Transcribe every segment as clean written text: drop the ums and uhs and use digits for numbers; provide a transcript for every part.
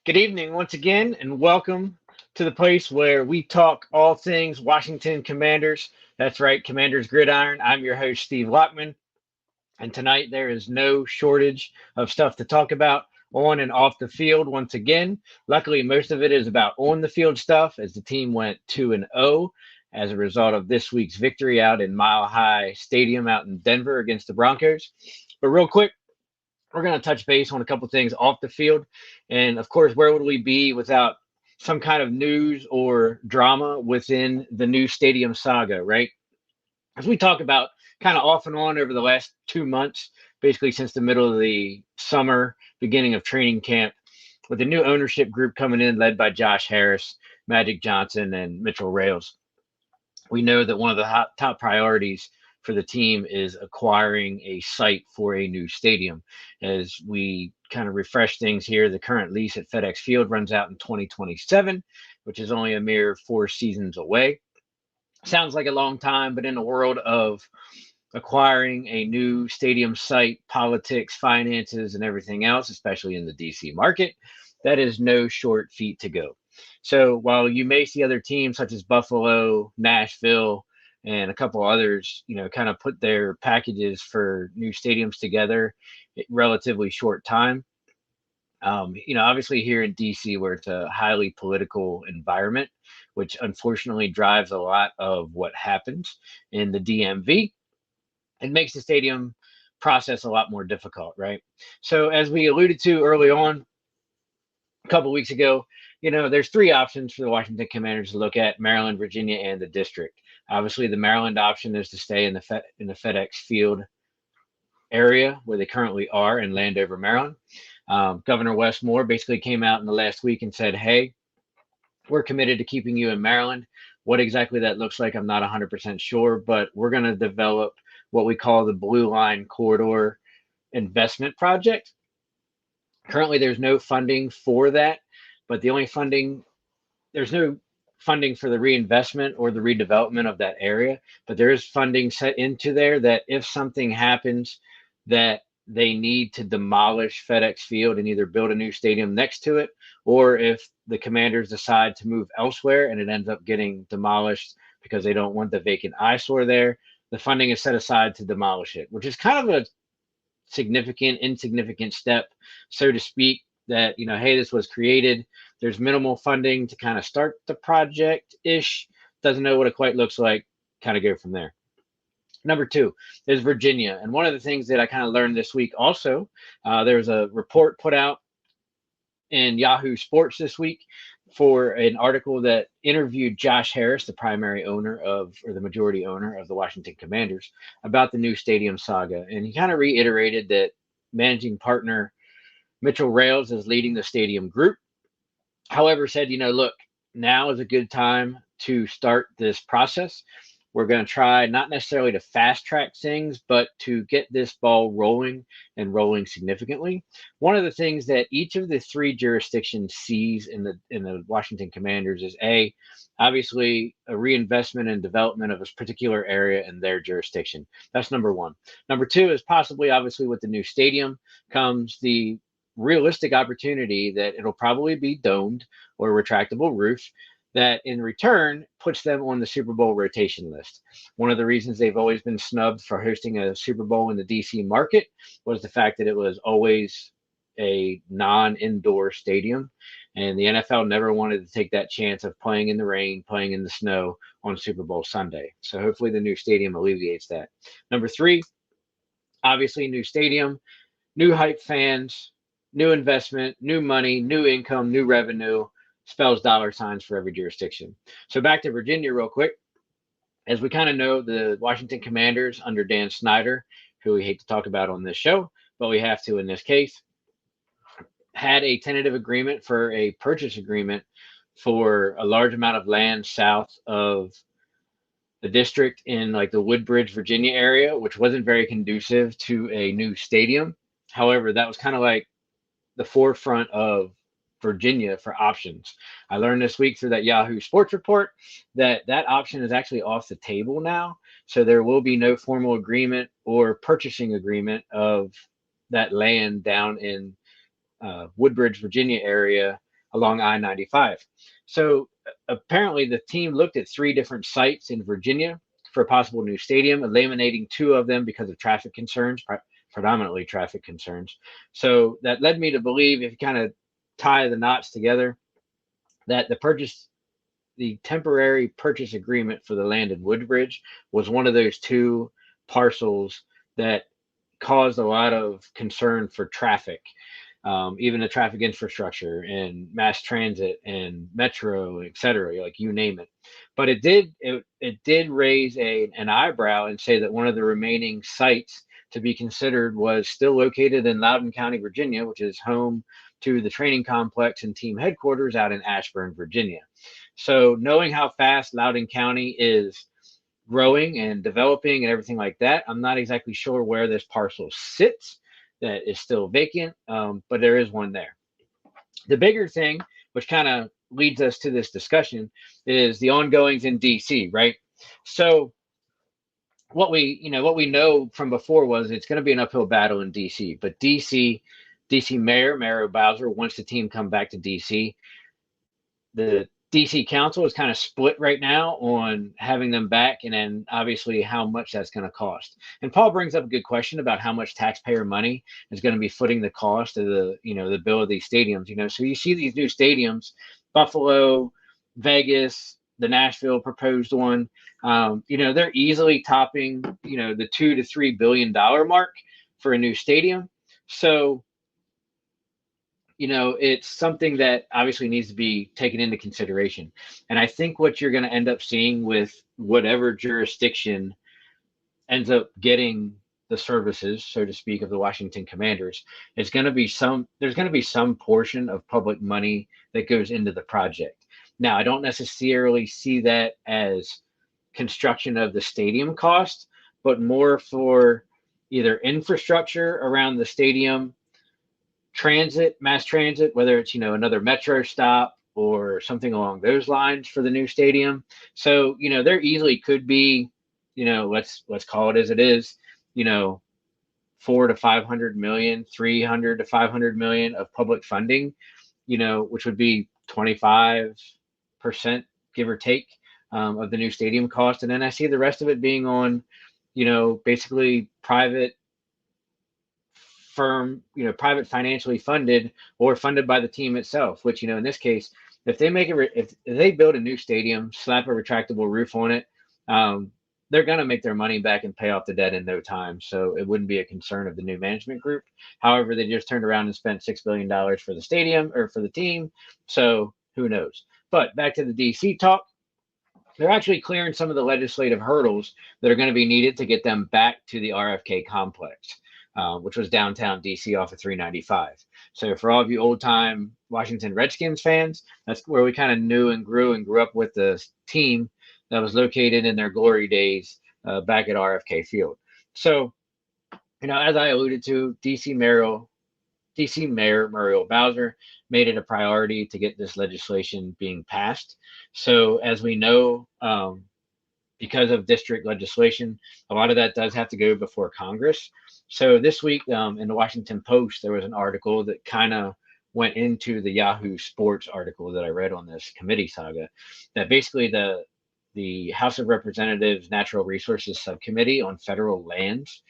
Good evening once again, and welcome to the place where we talk all things Washington Commanders. That's right, Commanders Gridiron. I'm your host, Steve Lockman, and tonight there is no shortage of stuff to talk about on and off the field once again. Luckily, most of it is about on the field stuff as the team went 2-0 as a result of this week's victory out in Mile High Stadium out in Denver against the Broncos. But real quick, we're going to touch base on a couple things off the field. And of course, where would we be without some kind of news or drama within the new stadium saga, right? As we talk about kind of off and on over the last 2 months, basically since the middle of the summer, beginning of training camp, with the new ownership group coming in, led by Josh Harris, Magic Johnson, and Mitchell Rales. We know that one of the top priorities for the team is acquiring a site for a new stadium. As we kind of refresh things here, the current lease at FedEx Field runs out in 2027, which is only a mere 4 seasons away. Sounds like a long time, but in the world of acquiring a new stadium site, politics, finances, and everything else, especially in the DC market, that is no short feat to go. So while you may see other teams such as Buffalo, Nashville, and a couple others, kind of put their packages for new stadiums together in relatively short time. Obviously here in DC, where it's a highly political environment, which unfortunately drives a lot of what happens in the DMV, it makes the stadium process a lot more difficult, right? So as we alluded to early on, a couple weeks ago, there's three options for the Washington Commanders to look at: Maryland, Virginia, and the district. Obviously, the Maryland option is to stay in the FedEx Field area where they currently are in Landover, Maryland. Governor Wes Moore basically came out in the last week and said, "Hey, we're committed to keeping you in Maryland." What exactly that looks like, I'm not 100% sure, but we're going to develop what we call the Blue Line Corridor Investment Project. Currently, there's no funding for that, but there's no funding for the reinvestment or the redevelopment of that area, but there is funding set into there that if something happens that they need to demolish FedEx Field and either build a new stadium next to it, or if the Commanders decide to move elsewhere and it ends up getting demolished because they don't want the vacant eyesore there, the funding is set aside to demolish it, which is kind of a insignificant step, so to speak, that, hey, this was created. There's minimal funding to kind of start the project-ish. Doesn't know what it quite looks like. Kind of go from there. Number two is Virginia. And one of the things that I kind of learned this week also, there was a report put out in Yahoo Sports this week for an article that interviewed Josh Harris, the primary owner or the majority owner of the Washington Commanders, about the new stadium saga. And he kind of reiterated that managing partner Mitchell Rales is leading the stadium group. However, said, look, now is a good time to start this process. We're going to try not necessarily to fast track things, but to get this ball rolling and rolling significantly. One of the things that each of the three jurisdictions sees in the Washington Commanders is obviously a reinvestment and development of a particular area in their jurisdiction. That's number one. Number two is possibly, obviously, with the new stadium comes the realistic opportunity that it'll probably be domed or retractable roof, that in return puts them on the Super Bowl rotation list. One of the reasons they've always been snubbed for hosting a Super Bowl in the DC market was the fact that it was always a non-indoor stadium, and the NFL never wanted to take that chance of playing in the rain, playing in the snow on Super Bowl Sunday. So hopefully the new stadium alleviates that. Number three, obviously new stadium, new hype fans, new investment, new money, new income, new revenue, spells dollar signs for every jurisdiction. So back to Virginia real quick. As we kind of know, the Washington Commanders under Dan Snyder, who we hate to talk about on this show, but we have to in this case, had a tentative agreement for a purchase agreement for a large amount of land south of the district in like the Woodbridge, Virginia area, which wasn't very conducive to a new stadium. However, that was kind of like the forefront of Virginia for options. I learned this week through that Yahoo Sports report that that option is actually off the table now. So there will be no formal agreement or purchasing agreement of that land down in Woodbridge, Virginia area along I-95. So apparently the team looked at 3 different sites in Virginia for a possible new stadium, eliminating 2 of them because of traffic concerns, predominantly traffic concerns. So that led me to believe, if you kind of tie the knots together, that the temporary purchase agreement for the land in Woodbridge was one of those 2 parcels that caused a lot of concern for traffic, even the traffic infrastructure and mass transit and metro, et cetera, like you name it. But it did raise an eyebrow and say that one of the remaining sites to be considered was still located in Loudoun County, Virginia, which is home to the training complex and team headquarters out in Ashburn, Virginia. So knowing how fast Loudoun County is growing and developing and everything like that, I'm not exactly sure where this parcel sits that is still vacant, but there is one there. The bigger thing, which kind of leads us to this discussion, is the ongoings in DC, right? So what we know from before was it's going to be an uphill battle in DC, but DC Mayor Mario Bowser wants the team come back to DC. The DC Council is kind of split right now on having them back, and then obviously how much that's going to cost. And Paul brings up a good question about how much taxpayer money is going to be footing the cost of the bill of these stadiums. So you see these new stadiums, Buffalo, Vegas, the Nashville proposed one. They're easily topping the $2 to $3 billion mark for a new stadium. So it's something that obviously needs to be taken into consideration. And I think what you're going to end up seeing with whatever jurisdiction ends up getting the services, so to speak, of the Washington Commanders, there's going to be some portion of public money that goes into the project. Now, I don't necessarily see that as construction of the stadium cost, but more for either infrastructure around the stadium, mass transit, whether it's another metro stop or something along those lines for the new stadium. So there easily could be, let's call it as it is, 400 to 500 million, 300 to 500 million of public funding, which would be 25%, give or take, of the new stadium cost. And then I see the rest of it being on, basically private firm, private financially funded or funded by the team itself, which, in this case, if they if they build a new stadium, slap a retractable roof on it, they're going to make their money back and pay off the debt in no time. So it wouldn't be a concern of the new management group. However, they just turned around and spent $6 billion for the stadium or for the team. So who knows? But back to the DC talk. They're actually clearing some of the legislative hurdles that are going to be needed to get them back to the RFK complex, which was downtown DC off of 395. So for all of you old-time Washington Redskins fans, that's where we kind of knew and grew up with the team that was located in their glory days back at RFK Field. So, as I alluded to, DC Mayor Muriel Bowser made it a priority to get this legislation being passed. So as we know, because of district legislation, a lot of that does have to go before Congress. So this week in the Washington Post, there was an article that kind of went into the Yahoo Sports article that I read on this committee saga, that basically the House of Representatives Natural Resources Subcommittee on Federal Lands,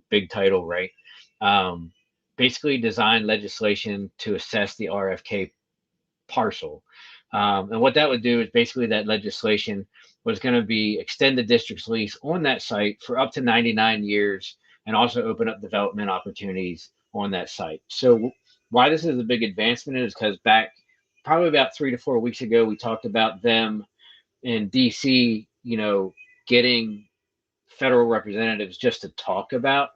big title, right? Basically designed legislation to assess the RFK parcel. And what that would do is basically that legislation was going to be extend the district's lease on that site for up to 99 years and also open up development opportunities on that site. So why this is a big advancement is because back probably about 3 to 4 weeks ago, we talked about them in DC, getting federal representatives just to talk about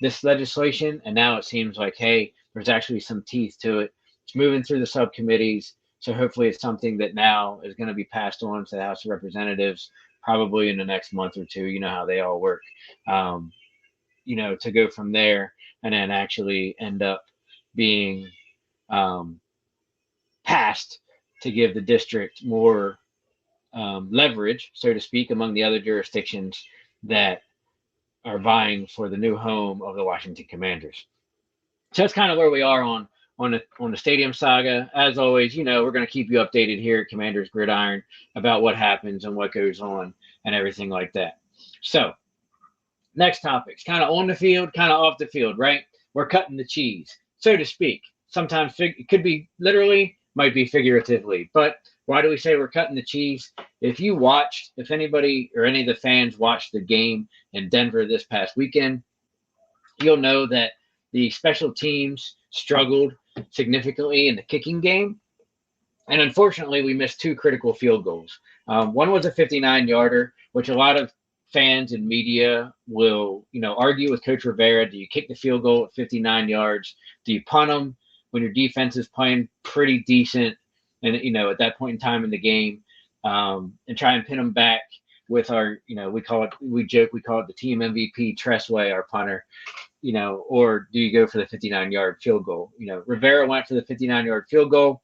this legislation. And now it seems like, hey, there's actually some teeth to it. It's moving through the subcommittees. So hopefully it's something that now is going to be passed on to the House of Representatives probably in the next month or two. You know how they all work. To go from there and then actually end up being um, passed to give the district more leverage, so to speak, among the other jurisdictions that are vying for the new home of the Washington Commanders. So that's kind of where we are on the stadium saga. As always, we're going to keep you updated here at Commanders Gridiron about what happens and what goes on and everything like that. So next topics, kind of on the field, kind of off the field, right? We're cutting the cheese, so to speak. Sometimes it could be literally, might be figuratively. But why do we say we're cutting the cheese? If anybody or any of the fans watched the game in Denver this past weekend, you'll know that the special teams struggled significantly in the kicking game. And unfortunately, we missed two critical field goals. One was a 59-yarder, which a lot of fans and media will, argue with Coach Rivera. Do you kick the field goal at 59 yards? Do you punt them when your defense is playing pretty decent? And, at that point in time in the game, and try and pin them back with our, we call it the team MVP, Tressway, our punter. Or do you go for the 59-yard field goal? Rivera went for the 59-yard field goal.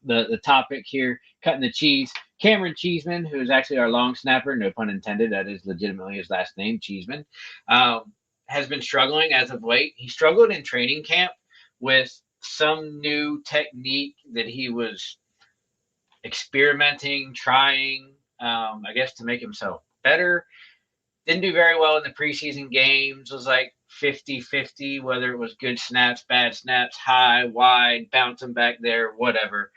The topic here, cutting the cheese. Cameron Cheeseman, who is actually our long snapper, no pun intended, that is legitimately his last name, Cheeseman, has been struggling as of late. He struggled in training camp with some new technique that he was experimenting, trying, I guess, to make himself better. Didn't do very well in the preseason games. Was like 50-50, whether it was good snaps, bad snaps, high, wide, bouncing back there, whatever.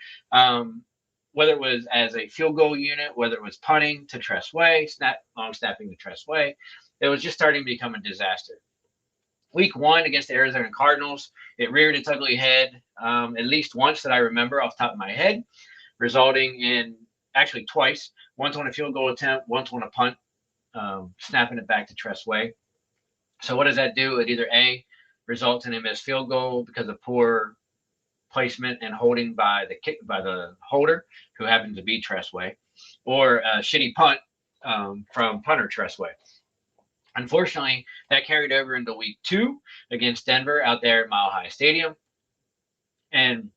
Whether it was as a field goal unit, whether it was punting to Tressway, long snapping to Tressway, it was just starting to become a disaster. Week 1 against the Arizona Cardinals, it reared its ugly head at least once that I remember off the top of my head, resulting in actually twice, once on a field goal attempt, once on a punt, snapping it back to Tressway. So what does that do? It either A, results in a missed field goal because of poor placement and holding by the holder, who happens to be Tressway, or a shitty punt from punter Tressway. Unfortunately, that carried over into week 2 against Denver out there at Mile High Stadium. And,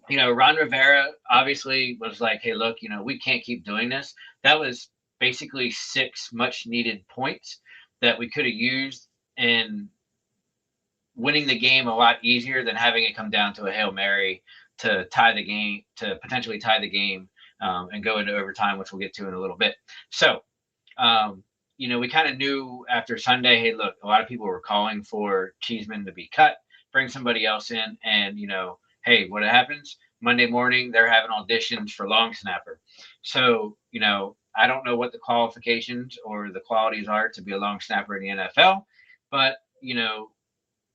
Ron Rivera obviously was like, hey, look, we can't keep doing this. That was basically 6 much needed points that we could have used in winning the game a lot easier than having it come down to a Hail Mary to potentially tie the game and go into overtime, which we'll get to in a little bit. So, we kind of knew after Sunday, hey, look, a lot of people were calling for Cheeseman to be cut, bring somebody else in, and, hey, what happens? Monday morning, they're having auditions for long snapper. So, I don't know what the qualifications or the qualities are to be a long snapper in the NFL, but,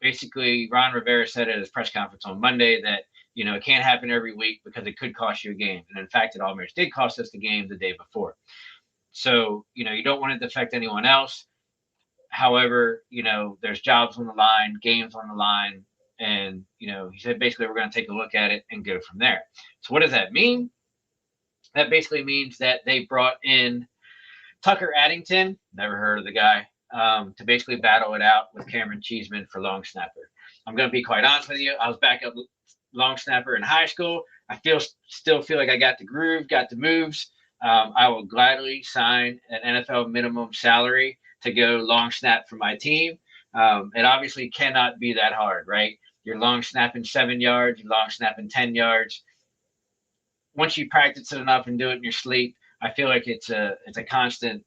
basically Ron Rivera said at his press conference on Monday that, it can't happen every week because it could cost you a game. And in fact, it almost did cost us the game the day before. So, you don't want it to affect anyone else. However, there's jobs on the line, games on the line. And, he said, basically, we're going to take a look at it and go from there. So what does that mean? That basically means that they brought in Tucker Addington, never heard of the guy, to basically battle it out with Cameron Cheeseman for long snapper. I'm going to be quite honest with you. I was backup long snapper in high school. I still feel like I got the groove, got the moves. I will gladly sign an NFL minimum salary to go long snap for my team. It obviously cannot be that hard, right? You're long snapping 7 yards, you're long snapping 10 yards. Once you practice it enough and do it in your sleep, I feel like it's a constant,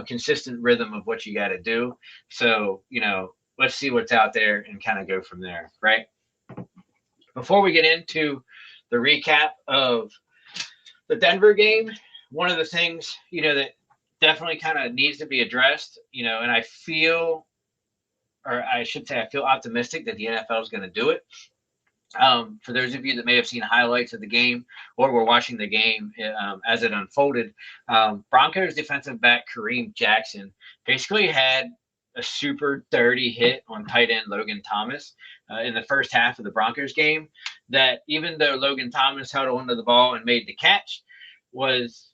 consistent rhythm of what you got to do. So, let's see what's out there and kind of go from there, right? Before we get into the recap of the Denver game, one of the things, that definitely kind of needs to be addressed, and I feel optimistic that the NFL is going to do it, For those of you that may have seen highlights of the game or were watching the game as it unfolded, Broncos defensive back Kareem Jackson basically had a super dirty hit on tight end Logan Thomas in the first half of the Broncos game. That even though Logan Thomas held onto the ball and made the catch, was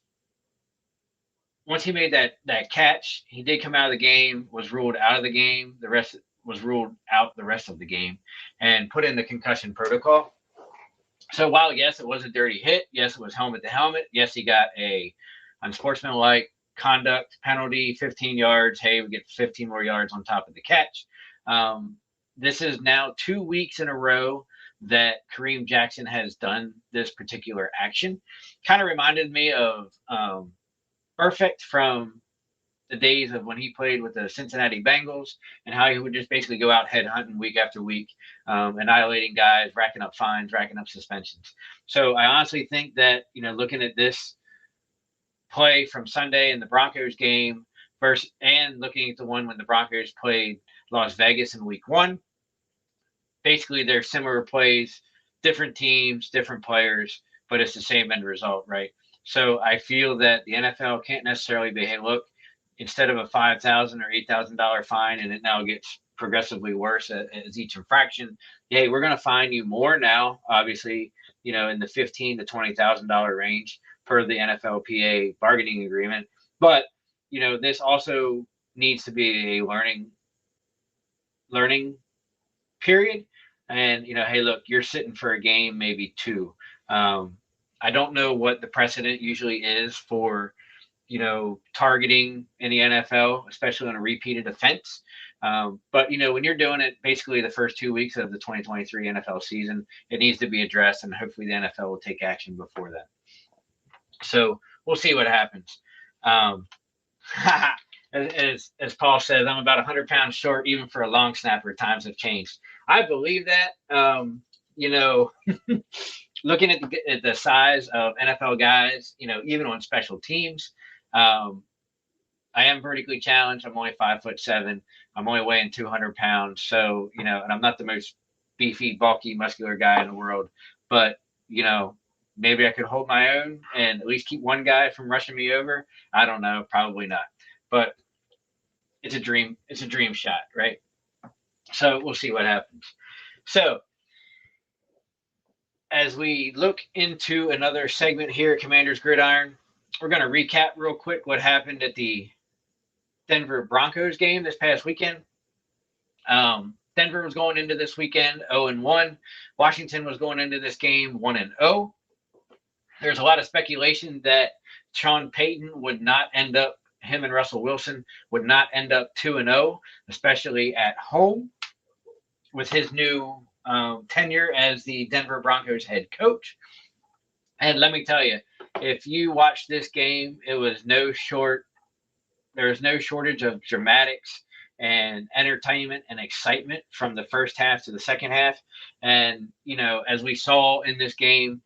once he made that catch, he did come out of the game, was ruled out of the game. The rest was ruled out the rest of the game and put in the concussion protocol. So while yes, it was a dirty hit, yes, it was helmet to helmet, yes, he got a unsportsmanlike conduct penalty, 15 yards. Hey, we get 15 more yards on top of the catch. This is now 2 weeks in a row that Kareem Jackson has done this particular action. Kind of reminded me of Perfect from the days of when he played with the Cincinnati Bengals and how he would just basically go out head hunting week after week, annihilating guys, racking up fines, racking up suspensions. So I honestly think that, looking at this play from Sunday in the Broncos game versus and looking at the one when the Broncos played Las Vegas in week 1, basically they're similar plays, different teams, different players, but it's the same end result, right? So I feel that the NFL can't necessarily be, hey, look, instead of a $5,000 or $8,000 fine, and it now gets progressively worse as each infraction. Hey, we're going to fine you more now, obviously, in the $15,000 to $20,000 range per the NFLPA bargaining agreement. But this also needs to be a learning period. And hey, look, you're sitting for a game, maybe 2. I don't know what the precedent usually is for targeting in the NFL, especially on a repeated offense. But when you're doing it basically the first 2 weeks of the 2023 NFL season, it needs to be addressed, and hopefully the NFL will take action before that. So we'll see what happens. As Paul says, I'm about 100 pounds short, even for a long snapper. Times have changed. I believe that. Looking at the size of NFL guys, even on special teams, I am vertically challenged. I'm only 5'7". I'm only weighing 200 pounds. So, and I'm not the most beefy, bulky, muscular guy in the world, but, maybe I could hold my own and at least keep one guy from rushing me over. I don't know. Probably not, but it's a dream. It's a dream shot, right? So we'll see what happens. So, as we look into another segment here at Commander's Gridiron, we're going to recap real quick what happened at the Denver Broncos game this past weekend. Denver was going into this weekend 0-1. Washington was going into this game 1-0. There's a lot of speculation that Sean Payton would not end up, him and Russell Wilson would not end up 2-0, especially at home with his new tenure as the Denver Broncos head coach. And let me tell you, if you watch this game, there was no shortage of dramatics and entertainment and excitement from the first half to the second half. And, as we saw in this game,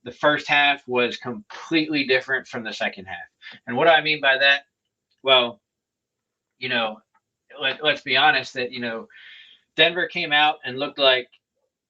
the first half was completely different from the second half. And what do I mean by that? Well, let's be honest that, Denver came out and looked like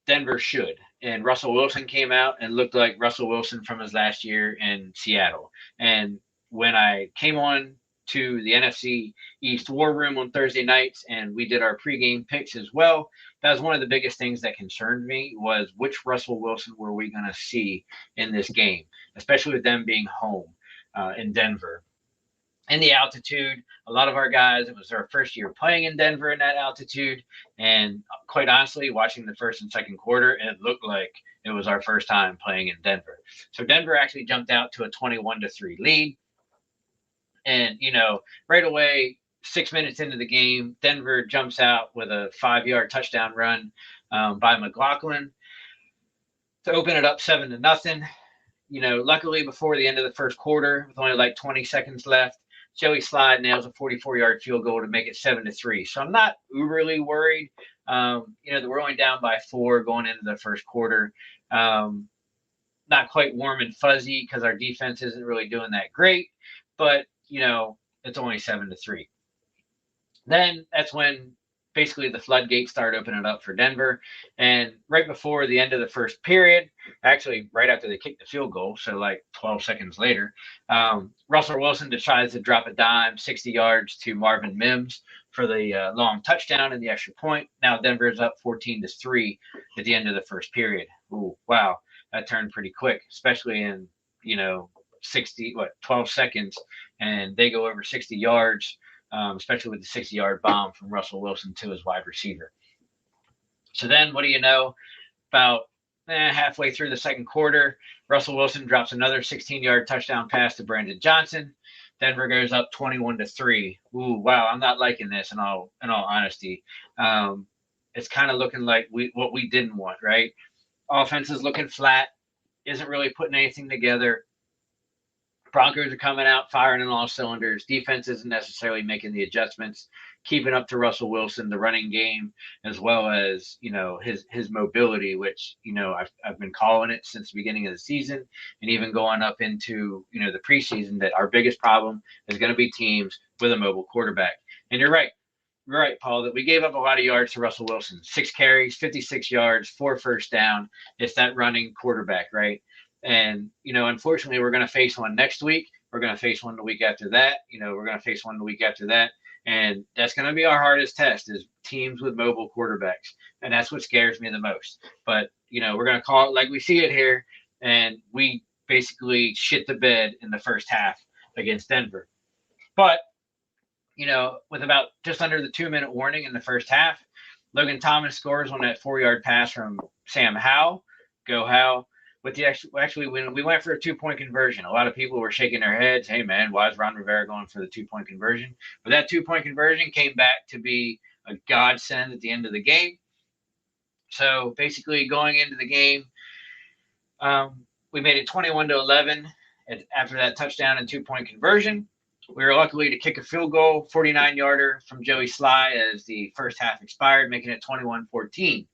Denver should. And Russell Wilson came out and looked like Russell Wilson from his last year in Seattle. And when I came on to the NFC East War Room on Thursday nights and we did our pregame picks as well, that was one of the biggest things that concerned me was which Russell Wilson were we going to see in this game, especially with them being home in Denver. In the altitude, a lot of our guys, it was their first year playing in Denver in that altitude. And quite honestly, watching the first and second quarter, it looked like it was our first time playing in Denver. So Denver actually jumped out to a 21-3 lead. And, right away, 6 minutes into the game, Denver jumps out with a 5-yard touchdown run by McLaughlin to open it up 7-0. Luckily, before the end of the first quarter, with only like 20 seconds left, Joey Slide nails a 44-yard field goal to make it 7-3. So I'm not uberly worried, that we're only down by 4 going into the first quarter. Not quite warm and fuzzy because our defense isn't really doing that great, but, it's only 7-3. Then that's when basically the floodgates started opening up for Denver. And right before the end of the first period, actually right after they kicked the field goal, so like 12 seconds later, Russell Wilson decides to drop a dime 60 yards to Marvin Mims for the long touchdown and the extra point. Now Denver is up 14-3 at the end of the first period. Ooh, wow, that turned pretty quick, especially in 12 seconds, and they go over 60 yards. Especially with the 60-yard bomb from Russell Wilson to his wide receiver. So then, what do you know? About halfway through the second quarter, Russell Wilson drops another 16-yard touchdown pass to Brandon Johnson. Denver goes up 21-3. Ooh, wow! I'm not liking this. In all honesty, it's kind of looking like what we didn't want. Right? Offense is looking flat. Isn't really putting anything together. Broncos are coming out firing on all cylinders. Defense isn't necessarily making the adjustments, keeping up to Russell Wilson, the running game, as well as his mobility, which I've been calling it since the beginning of the season, and even going up into the preseason, that our biggest problem is going to be teams with a mobile quarterback. And you're right, Paul, that we gave up a lot of yards to Russell Wilson. 6 carries, 56 yards, 4 first down. It's that running quarterback, right? And, unfortunately, we're going to face one next week. We're going to face one the week after that. We're going to face one the week after that. And that's going to be our hardest test, is teams with mobile quarterbacks. And that's what scares me the most. But, we're going to call it like we see it here. And we basically shit the bed in the first half against Denver. But, with about just under the 2-minute warning in the first half, Logan Thomas scores on that 4-yard pass from Sam Howell. Go Howell. With the actually, when we went for a 2-point conversion, a lot of people were shaking their heads. Hey, man, why is Ron Rivera going for the 2-point conversion? But that 2-point conversion came back to be a godsend at the end of the game. So basically, going into the game, we made it 21-11 after that touchdown and 2-point conversion. We were lucky to kick a field goal, 49-yarder from Joey Sly as the first half expired, making it 21-14.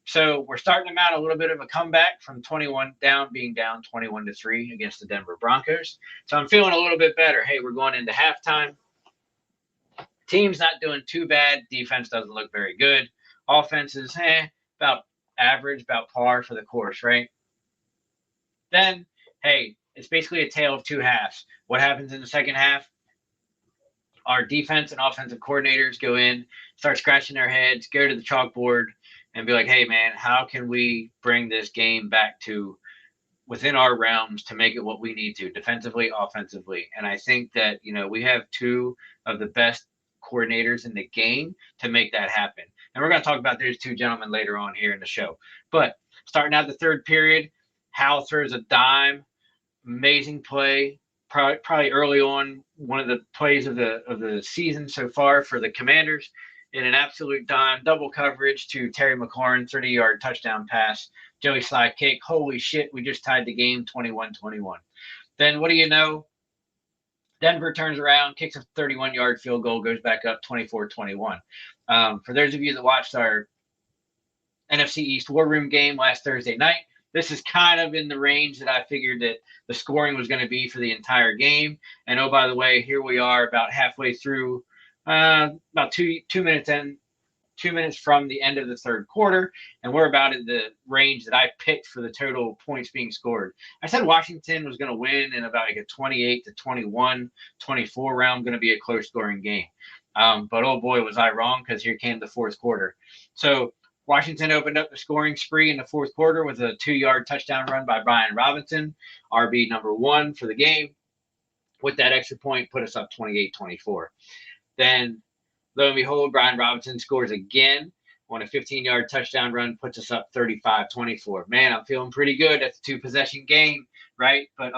So we're starting to mount a little bit of a comeback from 21 down, being down 21-3 against the Denver Broncos. So I'm feeling a little bit better. Hey, we're going into halftime. Team's not doing too bad. Defense doesn't look very good. Offense is about average, about par for the course, right? Then, hey, it's basically a tale of two halves. What happens in the second half? Our defense and offensive coordinators go in, start scratching their heads, go to the chalkboard, and be like, hey, man, how can we bring this game back to within our realms to make it what we need to, defensively, offensively? And I think that, we have two of the best coordinators in the game to make that happen. And we're going to talk about those two gentlemen later on here in the show. But starting out the third period, Howell throws a dime, amazing play, probably early on, one of the plays of the season so far for the Commanders, in an absolute dime, double coverage to Terry McLaurin, 30-yard touchdown pass. Joey Sly kick. Holy shit, we just tied the game 21-21. Then what do you know? Denver turns around, kicks a 31-yard field goal, goes back up 24-21. For those of you that watched our NFC East War Room game last Thursday night, this is kind of in the range that I figured that the scoring was going to be for the entire game. And oh, by the way, here we are about halfway through, about two minutes in, 2 minutes from the end of the third quarter, and we're about in the range that I picked for the total points being scored. I said Washington was going to win in about like a 28-21, 24 round, going to be a close scoring game. But oh boy, was I wrong, because here came the fourth quarter. So Washington opened up the scoring spree in the fourth quarter with a 2-yard touchdown run by Brian Robinson, RB number 1 for the game. With that extra point, put us up 28-24. Then, lo and behold, Brian Robinson scores again on a 15-yard touchdown run, puts us up 35-24. Man, I'm feeling pretty good. That's a 2-possession game, right? But,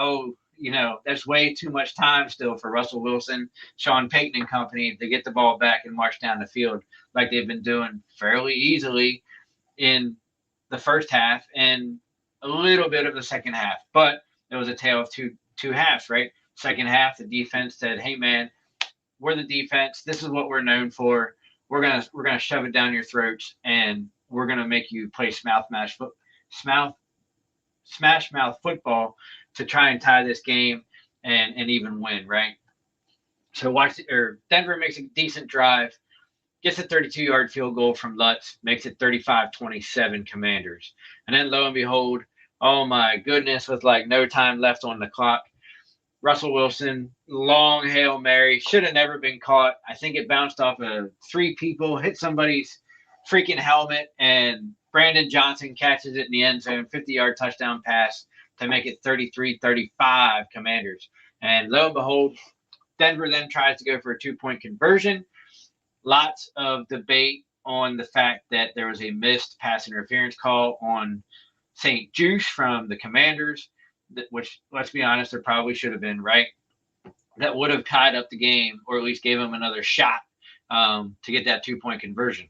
that's way too much time still for Russell Wilson, Sean Payton and company to get the ball back and march down the field like they've been doing fairly easily in the first half and a little bit of the second half. But it was a tale of two halves, right? Second half, the defense said, hey, man, we're the defense. This is what we're known for. We're gonna shove it down your throats, and we're gonna make you play smash mouth football to try and tie this game and even win, right? So Denver makes a decent drive, gets a 32-yard field goal from Lutz, makes it 35-27 Commanders. And then lo and behold, oh my goodness, with like no time left on the clock, Russell Wilson, long Hail Mary, should have never been caught. I think it bounced off of three people, hit somebody's freaking helmet, and Brandon Johnson catches it in the end zone, 50-yard touchdown pass to make it 33-35 Commanders. And lo and behold, Denver then tries to go for a 2-point conversion. Lots of debate on the fact that there was a missed pass interference call on St. Juice from the Commanders, which, let's be honest, there probably should have been, right? That would have tied up the game, or at least gave them another shot to get that 2-point conversion.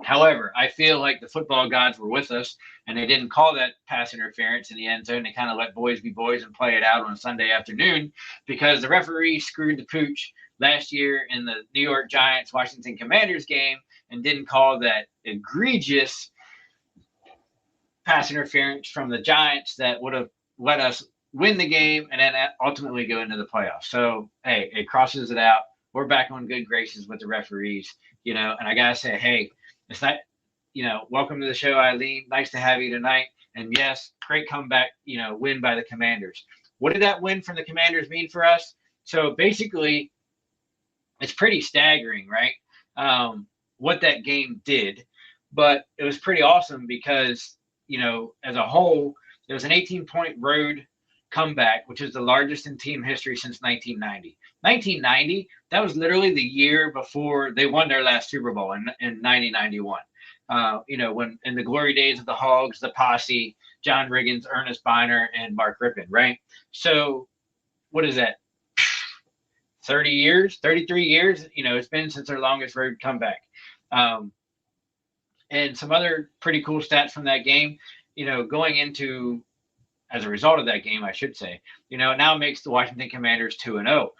However, I feel like the football gods were with us, and they didn't call that pass interference in the end zone. They kind of let boys be boys and play it out on Sunday afternoon, because the referee screwed the pooch last year in the New York Giants Washington Commanders game and didn't call that egregious pass interference from the Giants that would have let us win the game and then ultimately go into the playoffs. So, hey, it crosses it out. We're back on good graces with the referees, and I got to say, hey, it's not, welcome to the show, Eileen. Nice to have you tonight. And yes, great comeback, win by the Commanders. What did that win from the Commanders mean for us? So basically, it's pretty staggering, right? What that game did, but it was pretty awesome because, as a whole, there was an 18-point road comeback, which is the largest in team history since 1990. 1990, that was literally the year before they won their last Super Bowl in 1991. When in the glory days of the Hogs, the Posse, John Riggins, Ernest Biner, and Mark Rippon, right? So what is that? 30 years, 33 years, it's been since their longest road comeback. And some other pretty cool stats from that game, going into, as a result of that game, I should say, it now makes the Washington Commanders 2-0.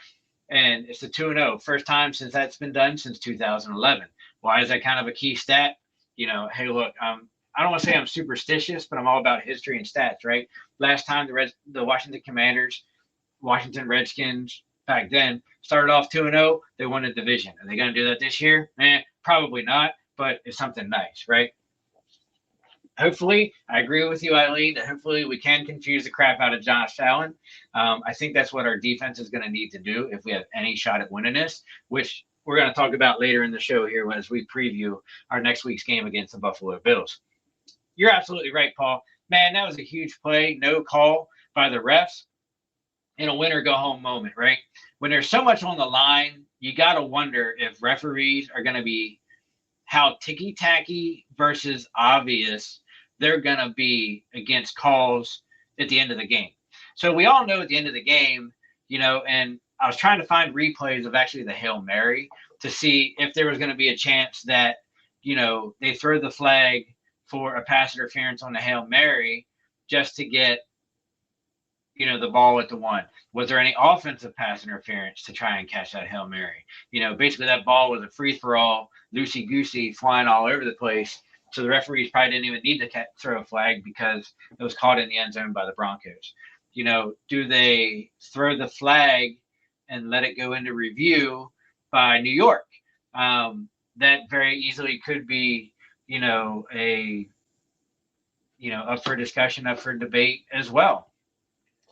And it's the 2-0, first time since that's been done since 2011. Why is that kind of a key stat? Hey, look, I don't want to say I'm superstitious, but I'm all about history and stats, right? Last time the Washington Commanders, Washington Redskins, back then, started off 2-0, they won the division. Are they going to do that this year? Probably not, but it's something nice, right? Hopefully, I agree with you, Eileen, that hopefully we can confuse the crap out of Josh Allen. I think that's what our defense is going to need to do if we have any shot at winning this, which we're going to talk about later in the show here as we preview our next week's game against the Buffalo Bills. You're absolutely right, Paul. Man, that was a huge play, no call by the refs in a win-or-go-home moment, right? When there's so much on the line, you got to wonder if referees are going to be how ticky-tacky versus obvious they're going to be against calls at the end of the game. So we all know at the end of the game, and I was trying to find replays of actually the Hail Mary to see if there was going to be a chance that, they throw the flag for a pass interference on the Hail Mary just to get, the ball at the one. Was there any offensive pass interference to try and catch that Hail Mary? Basically that ball was a free-for-all, loosey-goosey, flying all over the place. So the referees probably didn't even need to throw a flag because it was caught in the end zone by the Broncos. Do they throw the flag and let it go into review by New York? That very easily could be, up for discussion, up for debate as well.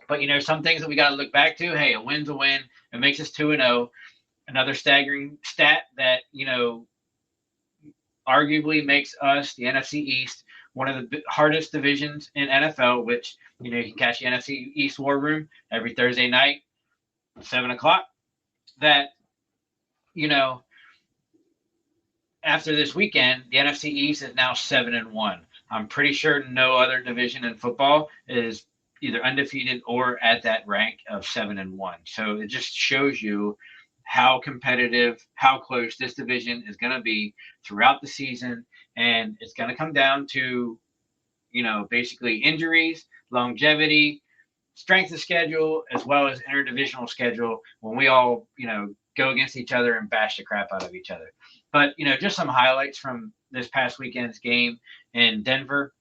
But, some things that we got to look back to, hey, a win's a win. It makes us 2-0. Another staggering stat that, arguably makes us, the NFC East, one of the hardest divisions in NFL, which, you can catch the NFC East War Room every Thursday night, 7 o'clock. That, after this weekend, the NFC East is now 7-1. I'm pretty sure no other division in football is either undefeated or at that rank of 7-1. So it just shows you how competitive, how close this division is going to be throughout the season. And it's going to come down to, basically injuries, longevity, strength of schedule, as well as interdivisional schedule when we all, go against each other and bash the crap out of each other. But, just some highlights from this past weekend's game in Denver.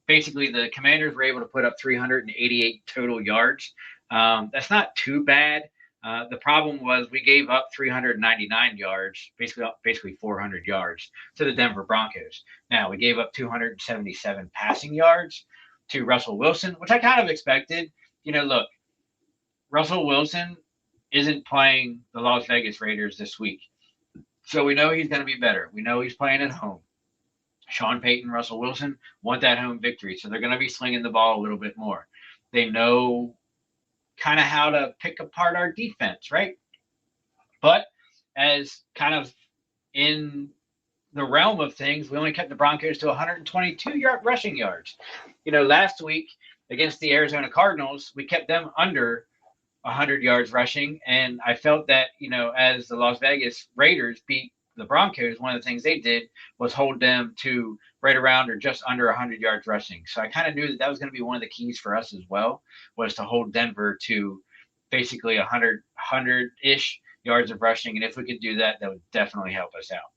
Basically the Commanders were able to put up 388 total yards. That's not too bad The problem was we gave up 399 yards, basically 400 yards to the Denver Broncos. Now we gave up 277 passing yards to Russell Wilson, which I kind of expected. Look, Russell Wilson isn't playing the Las Vegas Raiders this week, so we know he's going to be better. We know he's playing at home. Sean Payton, Russell Wilson want that home victory, so they're going to be slinging the ball a little bit more. They know kind of how to pick apart our defense, right? But as kind of in the realm of things, we only kept the Broncos to 122 rushing yards. Last week against the Arizona Cardinals, we kept them under 100 yards rushing, and I felt that, as the Las Vegas Raiders beat the Broncos, one of the things they did was hold them to right around or just under 100 yards rushing. So I kind of knew that was going to be one of the keys for us as well, was to hold Denver to basically 100-ish yards of rushing. And if we could do that, that would definitely help us out.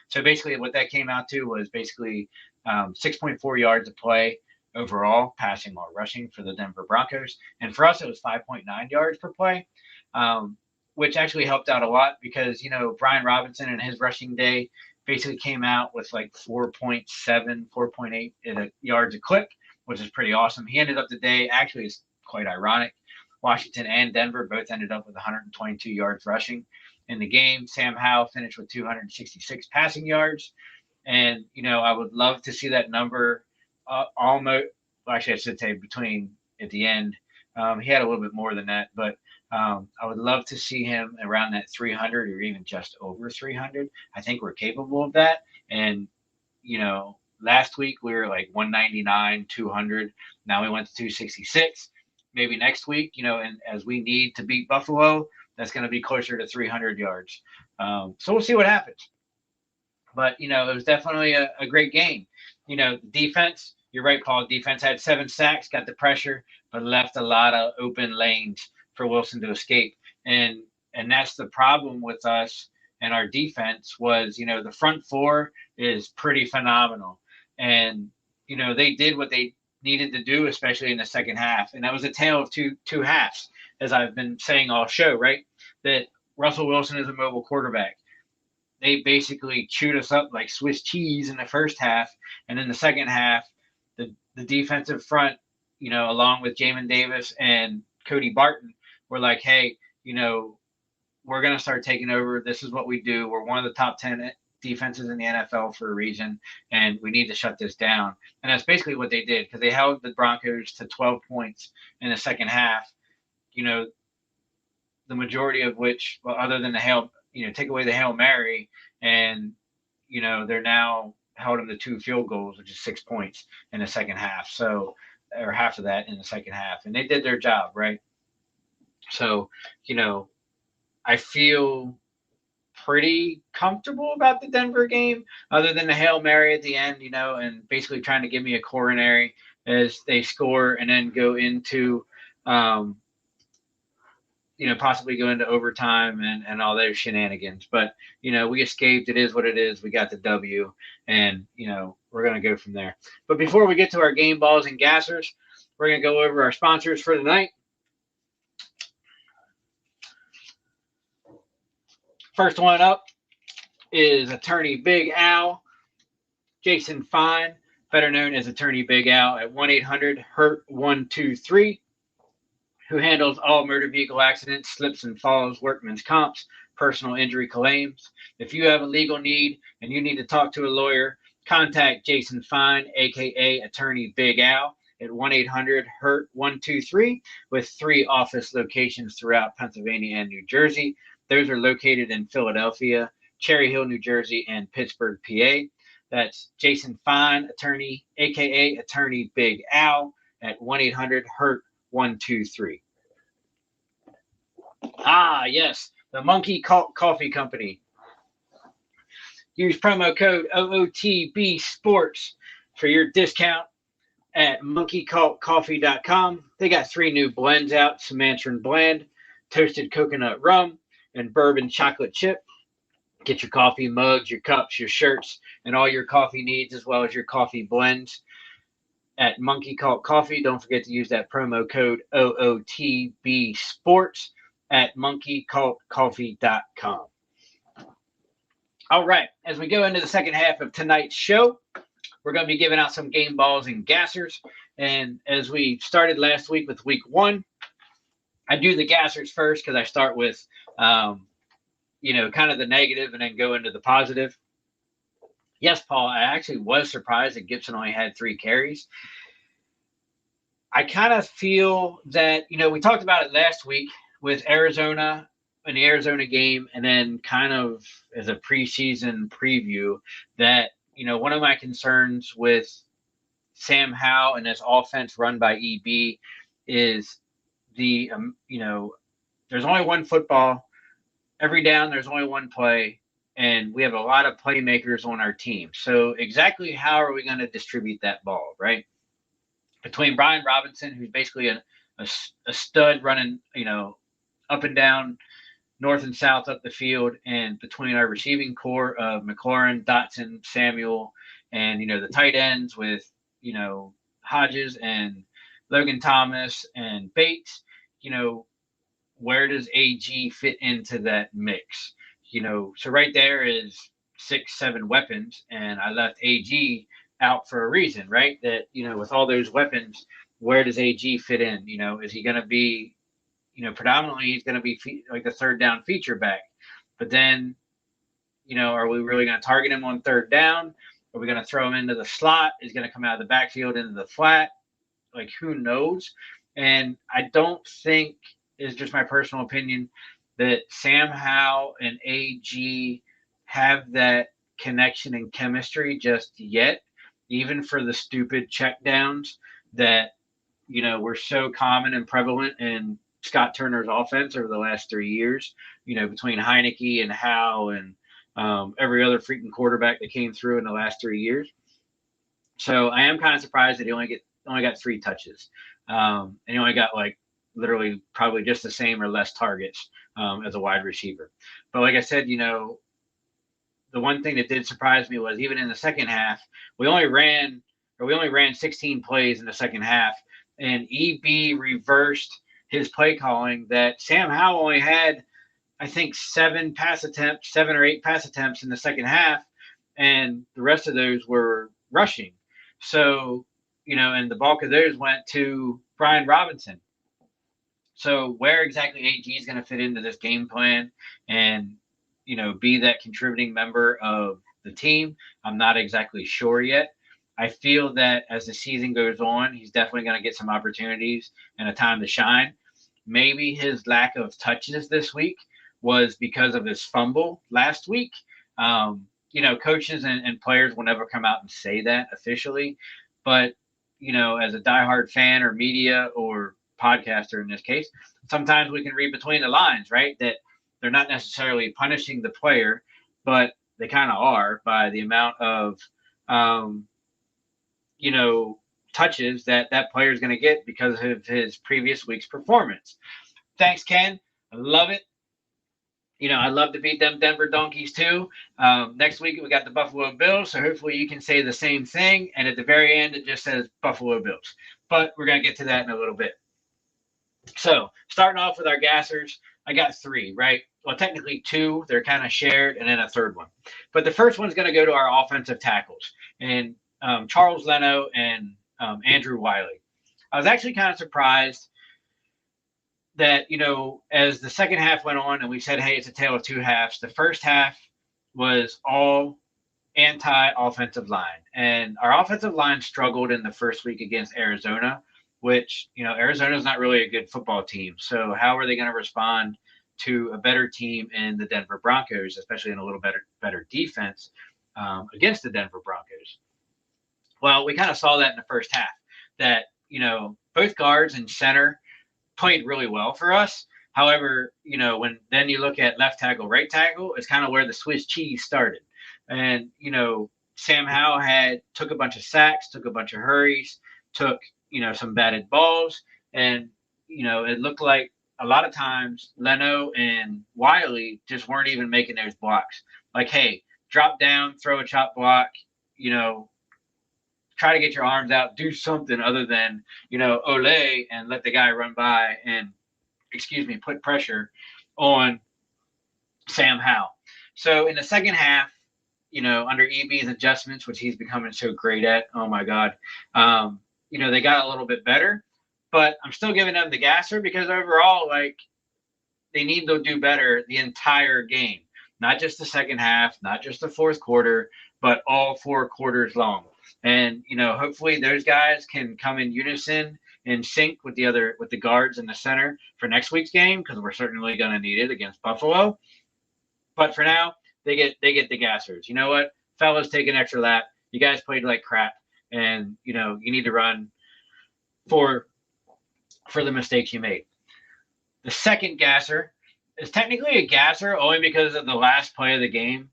So basically what that came out to was basically 6.4 yards of play overall, passing or rushing for the Denver Broncos. And for us, it was 5.9 yards per play. Which actually helped out a lot because, Brian Robinson and his rushing day basically came out with like 4.7, 4.8 yards a clip, which is pretty awesome. He ended up the day, actually, it's quite ironic. Washington and Denver both ended up with 122 yards rushing in the game. Sam Howell finished with 266 passing yards. And, I would love to see that number almost, actually, I should say between at the end. He had a little bit more than that, but I would love to see him around that 300 or even just over 300. I think we're capable of that. And, last week we were like 199, 200. Now we went to 266. Maybe next week, and as we need to beat Buffalo, that's going to be closer to 300 yards. So we'll see what happens. But, it was definitely a great game. Defense, you're right, Paul. Defense had 7 sacks, got the pressure, but left a lot of open lanes for Wilson to escape. And that's the problem with us and our defense was, the front four is pretty phenomenal. And, they did what they needed to do, especially in the second half. And that was a tale of two halves, as I've been saying all show, right? That Russell Wilson is a mobile quarterback. They basically chewed us up like Swiss cheese in the first half. And in the second half, the defensive front, along with Jamin Davis and Cody Barton, we're like, hey, we're going to start taking over. This is what we do. We're one of the top 10 defenses in the NFL for a reason, and we need to shut this down. And that's basically what they did because they held the Broncos to 12 points in the second half, the majority of which, well, other than take away the Hail Mary, and, they're now held them to 2 field goals, which is 6 points in the second half. So, or half of that in the second half. And they did their job, right? So, I feel pretty comfortable about the Denver game, other than the Hail Mary at the end, and basically trying to give me a coronary as they score and then go into, possibly go into overtime and all those shenanigans. But, we escaped. It is what it is. We got the W, and, we're going to go from there. But before we get to our game balls and gassers, we're going to go over our sponsors for the night. First one up is Attorney Big Al, Jason Fine, better known as Attorney Big Al, at 1-800-HURT-123, who handles all motor vehicle accidents, slips and falls, workman's comps, personal injury claims. If you have a legal need and you need to talk to a lawyer, contact Jason Fine, a.k.a. Attorney Big Al, at 1-800-HURT-123, with 3 office locations throughout Pennsylvania and New Jersey. Those are located in Philadelphia, Cherry Hill, New Jersey, and Pittsburgh, PA. That's Jason Fine, attorney, a.k.a. Attorney Big Al, at 1-800-HURT-123. Ah, yes, the Monkey Coffee Company. Use promo code OOTB Sports for your discount at monkeycoffee.com. They got 3 new blends out: Sumatran Blend, Toasted Coconut Rum, and Bourbon Chocolate Chip. Get your coffee mugs, your cups, your shirts, and all your coffee needs, as well as your coffee blends at Monkey Coffee. Don't forget to use that promo code OOTB Sports at monkeycultcoffee.com. All right, as we go into the second half of tonight's show, we're going to be giving out some game balls and gassers. And as we started last week with week one, I do the gassers first because I start with, kind of the negative and then go into the positive. Yes, Paul, I actually was surprised that Gibson only had 3 carries. I kind of feel that, we talked about it last week with Arizona in the Arizona game, and then kind of as a preseason preview that, one of my concerns with Sam Howell and this offense run by EB is there's only one football. Every down, there's only one play, and we have a lot of playmakers on our team. So exactly how are we going to distribute that ball, right? Between Brian Robinson, who's basically a stud running, up and down, north and south up the field, and between our receiving core of McLaurin, Dotson, Samuel, and, the tight ends with, Hodges and Logan Thomas and Bates, where does AG fit into that mix? So right there is 6-7 weapons, and I left AG out for a reason, right? That, with all those weapons, where does AG fit in? Is he going to be, predominantly he's going to be like the third down feature back, but then, are we really going to target him on third down? Are we going to throw him into the slot? Is he going to come out of the backfield into the flat? Like, who knows? And I don't think, is just my personal opinion, that Sam Howell and AG have that connection and chemistry just yet, even for the stupid checkdowns that, were so common and prevalent in Scott Turner's offense over the last 3 years, between Heineke and Howell and every other freaking quarterback that came through in the last 3 years. So I am kind of surprised that he only got 3 touches. And he only got literally probably just the same or less targets as a wide receiver. But like I said, the one thing that did surprise me was even in the second half, we only ran 16 plays in the second half, and EB reversed his play calling that Sam Howell only had, I think, 7 or 8 pass attempts in the second half, and the rest of those were rushing. So, and the bulk of those went to Brian Robinson. So where exactly AG is going to fit into this game plan and, be that contributing member of the team, I'm not exactly sure yet. I feel that as the season goes on, he's definitely going to get some opportunities and a time to shine. Maybe his lack of touches this week was because of his fumble last week. Coaches and players will never come out and say that officially. But, as a diehard fan or media or podcaster in this case, sometimes we can read between the lines, right? That they're not necessarily punishing the player, but they kind of are by the amount of, touches that player is going to get because of his previous week's performance. Thanks, Ken. I love it. I'd love to beat them Denver Donkeys too. Next week we got the Buffalo Bills, so hopefully you can say the same thing. And at the very end, it just says Buffalo Bills. But we're going to get to that in a little bit. So starting off with our gassers, I got 3, right? Well, technically 2. They're kind of shared, and then a third one. But the first one's going to go to our offensive tackles, and Charles Leno and Andrew Wiley. I was actually kind of surprised that, as the second half went on and we said, hey, it's a tale of 2 halves, the first half was all anti-offensive line. And our offensive line struggled in the first week against Arizona, which, Arizona is not really a good football team. So how are they going to respond to a better team in the Denver Broncos, especially in a little better defense against the Denver Broncos? Well, we kind of saw that in the first half, that, both guards and center played really well for us. However, when then you look at left tackle, right tackle, it's kind of where the Swiss cheese started. And, Sam Howell took a bunch of sacks, took a bunch of hurries, took, some batted balls. And, it looked like a lot of times Leno and Wiley just weren't even making those blocks. Like, hey, drop down, throw a chop block, try to get your arms out, do something other than, ole, and let the guy run by and put pressure on Sam Howell. So in the second half, under EB's adjustments, which he's becoming so great at, oh my God, they got a little bit better, but I'm still giving them the gasser because overall, like, they need to do better the entire game, not just the second half, not just the fourth quarter, but all 4 quarters long. And hopefully those guys can come in unison and sync with the guards in the center for next week's game, because we're certainly going to need it against Buffalo. But for now, they get the gassers. You know what, fellas, take an extra lap. You guys played like crap, and you need to run for the mistakes you made. The second gasser is technically a gasser only because of the last play of the game.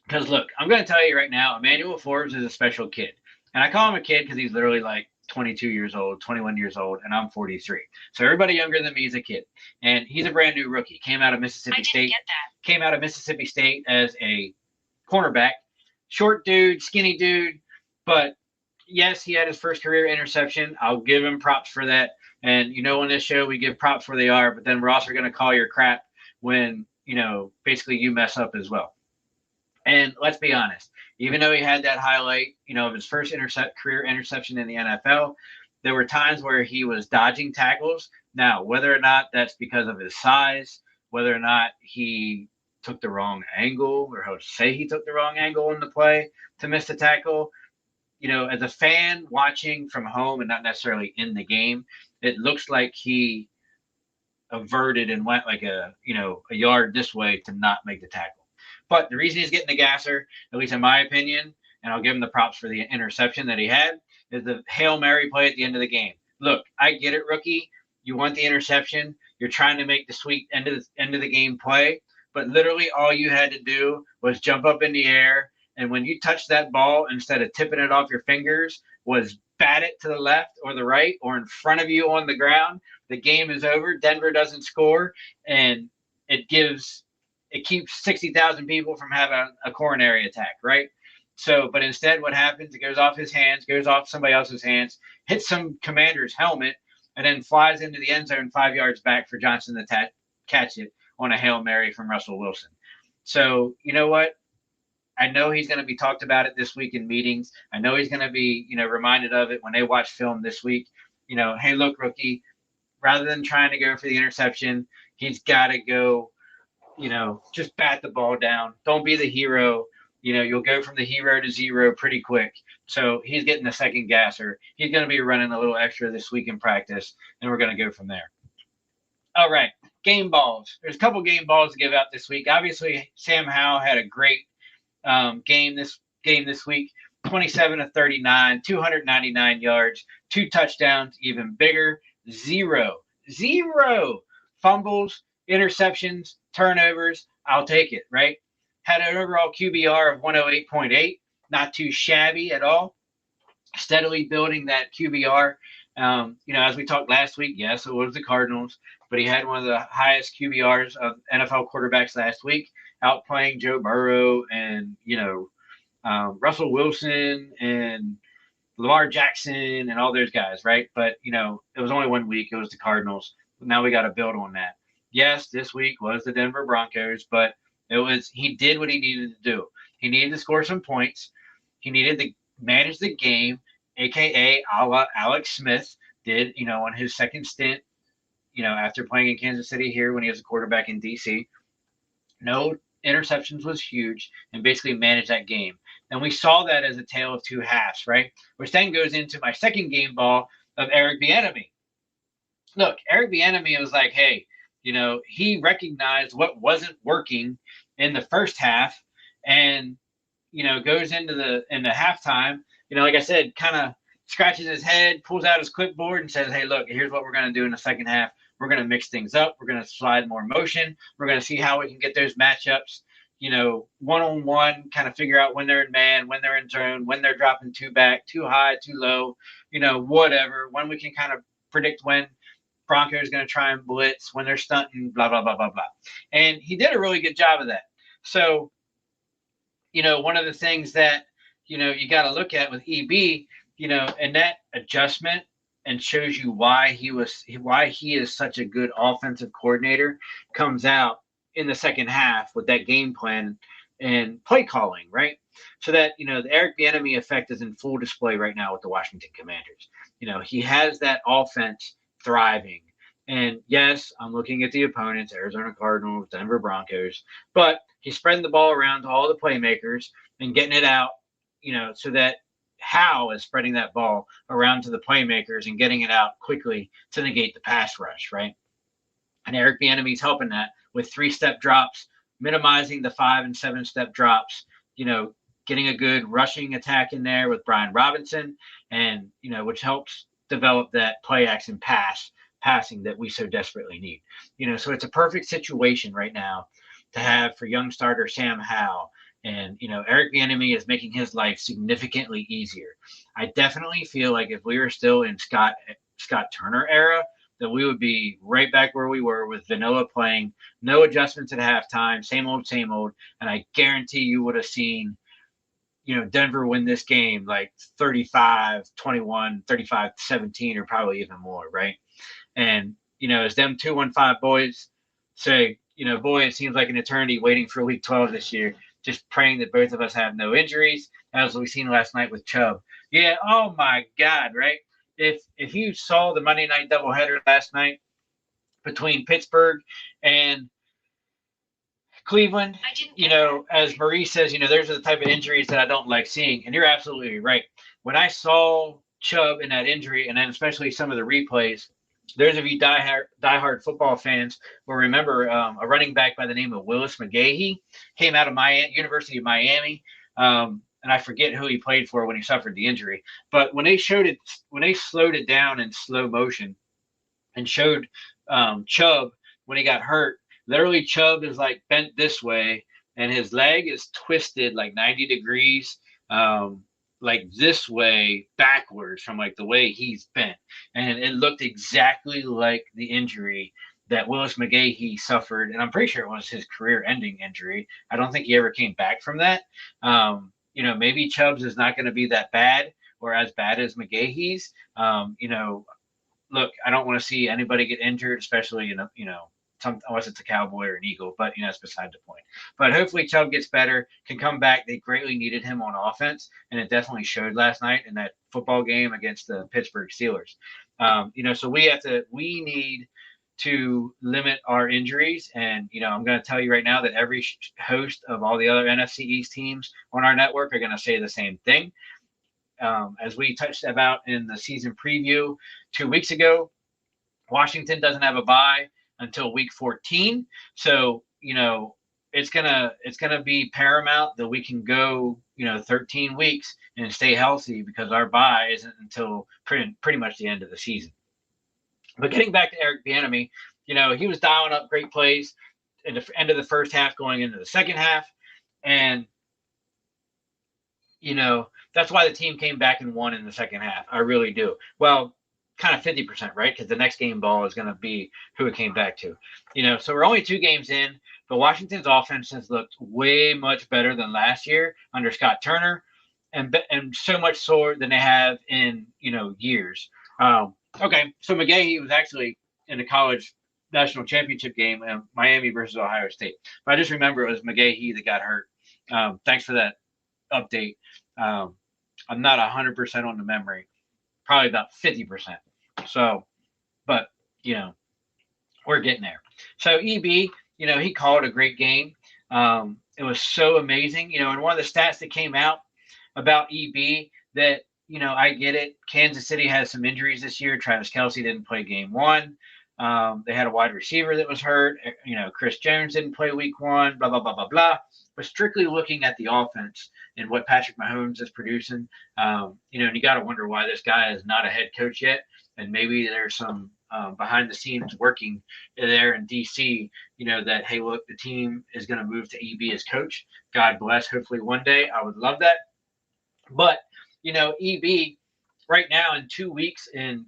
Because look, I'm going to tell you right now, Emmanuel Forbes is a special kid, and I call him a kid because he's literally like 22 years old, 21 years old, and I'm 43. So everybody younger than me is a kid. And he's a brand new rookie. Came out of Mississippi State. Came out of Mississippi State as a cornerback. Short dude, skinny dude. But yes, he had his first career interception. I'll give him props for that. And on this show, we give props where they are, but then we're also going to call your crap when, basically you mess up as well. And let's be honest, even though he had that highlight, of his first career interception in the NFL, there were times where he was dodging tackles. Now, whether or not that's because of his size, whether or not he took the wrong angle, or how to say he took the wrong angle in the play to miss the tackle, as a fan watching from home and not necessarily in the game, it looks like he averted and went like a yard this way to not make the tackle. But the reason he's getting the gasser, at least in my opinion, and I'll give him the props for the interception that he had, is the Hail Mary play at the end of the game. Look, I get it, rookie. You want the interception. You're trying to make the sweet end of the game play. But literally all you had to do was jump up in the air, and when you touch that ball, instead of tipping it off your fingers, was bat it to the left or the right or in front of you on the ground. The game is over. Denver doesn't score, and it keeps 60,000 people from having a coronary attack, right? So, but instead what happens, it goes off his hands, goes off somebody else's hands, hits some commander's helmet, and then flies into the end zone 5 yards back for Johnson to catch it on a Hail Mary from Russell Wilson. So, you know what? I know he's going to be talked about it this week in meetings. I know he's going to be, reminded of it when they watch film this week. Hey, look, rookie, rather than trying to go for the interception, he's got to go, just bat the ball down. Don't be the hero. You'll go from the hero to zero pretty quick. So he's getting the second gasser. He's going to be running a little extra this week in practice, and we're going to go from there. All right, game balls. There's a couple game balls to give out this week. Obviously, Sam Howell had a great game this week. 27 of 39, 299 yards, 2 touchdowns, even bigger, zero fumbles, interceptions, turnovers. I'll take it, right? Had an overall QBR of 108.8, not too shabby at all. Steadily building that QBR. As we talked last week, yes, it was the Cardinals, but he had one of the highest QBRs of NFL quarterbacks last week, outplaying Joe Burrow and, Russell Wilson and Lamar Jackson and all those guys, right? But, it was only 1 week. It was the Cardinals. Now we got to build on that. Yes, this week was the Denver Broncos, but he did what he needed to do. He needed to score some points. He needed to manage the game, a.k.a. a la Alex Smith did, on his second stint, after playing in Kansas City here when he was a quarterback in D.C. No interceptions was huge, and basically managed that game. And we saw that as a tale of two halves, right? Which then goes into my second game ball of Eric Bieniemy. Look, Eric Bieniemy was like, hey, he recognized what wasn't working in the first half, and goes into the halftime. Like I said, kind of scratches his head, pulls out his clipboard, and says, "Hey, look, here's what we're going to do in the second half. We're going to mix things up. We're going to slide more motion. We're going to see how we can get those matchups, one-on-one, kind of figure out when they're in man, when they're in zone, when they're dropping two back, too high, too low, whatever. When we can kind of predict when Broncos is going to try and blitz, when they're stunting, blah, blah, blah, blah, blah." And he did a really good job of that. So, one of the things that, you got to look at with EB, and that adjustment and shows you why he is such a good offensive coordinator, comes out in the second half with that game plan and play calling, right? So that, the Eric Bieniemy effect is in full display right now with the Washington Commanders. He has that offense thriving. And yes, I'm looking at the opponents, Arizona Cardinals, Denver Broncos, but he's spreading the ball around to all the playmakers and getting it out, so that Howe is spreading that ball around to the playmakers and getting it out quickly to negate the pass rush, right? And Eric Bieniemy's helping that with 3-step drops, minimizing the 5 and 7-step drops, getting a good rushing attack in there with Brian Robinson, and, which helps develop that play action passing that we so desperately need. So it's a perfect situation right now to have for young starter Sam Howell. And, Eric Bieniemy is making his life significantly easier. I definitely feel like if we were still in Scott Turner era, that we would be right back where we were with vanilla playing, no adjustments at halftime, same old, same old. And I guarantee you would have seen, Denver win this game like 35-21, 35-17, or probably even more, right? And, as them 215 boys say, boy, it seems like an eternity waiting for week 12 this year. Just praying that both of us have no injuries, as we seen last night with Chubb. Yeah, oh my God, right? If you saw the Monday night doubleheader last night between Pittsburgh and Cleveland, as Marie says, those are the type of injuries that I don't like seeing. And you're absolutely right. When I saw Chubb in that injury, and then especially some of the replays, those of you diehard football fans will remember a running back by the name of Willis McGahee came out of University of Miami. And I forget who he played for when he suffered the injury. But when they slowed it down in slow motion and showed Chubb when he got hurt, literally Chubb is like bent this way and his leg is twisted like 90 degrees, like this way backwards from like the way he's bent. And it looked exactly like the injury that Willis McGahee suffered. And I'm pretty sure it was his career ending injury. I don't think he ever came back from that. Maybe Chubb's is not going to be that bad or as bad as McGahee's. Look, I don't want to see anybody get injured, especially, unless it's a Cowboy or an Eagle, but, that's beside the point. But hopefully Chubb gets better, can come back. They greatly needed him on offense, and it definitely showed last night in that football game against the Pittsburgh Steelers. So we need to limit our injuries. And, I'm going to tell you right now that every host of all the other NFC East teams on our network are going to say the same thing. As we touched about in the season preview 2 weeks ago, Washington doesn't have a bye until week 14. So, it's gonna be paramount that we can go, 13 weeks and stay healthy, because our bye isn't until pretty much the end of the season. But getting back to Eric Bieniemy, he was dialing up great plays at the end of the first half going into the second half. And, that's why the team came back and won in the second half. I really do. Well, kind of 50%, right? Because the next game ball is going to be who it came back to. So we're only 2 games in, but Washington's offense has looked way much better than last year under Scott Turner, and so much so than they have in, years. Okay, so McGahee was actually in the college national championship game, Miami versus Ohio State. But I just remember it was McGahee that got hurt. Thanks for that update. I'm not 100% on the memory, probably about 50%. So, but, we're getting there. So EB, he called a great game. It was so amazing, and one of the stats that came out about EB that, I get it. Kansas City has some injuries this year. Travis Kelce didn't play game 1. They had a wide receiver that was hurt. Chris Jones didn't play week 1, blah, blah, blah, blah, blah. But strictly looking at the offense and what Patrick Mahomes is producing, and you got to wonder why this guy is not a head coach yet. And maybe there's some behind the scenes working there in DC, that, hey, look, the team is going to move to EB as coach. God bless. Hopefully one day. I would love that. But, EB right now in 2 weeks in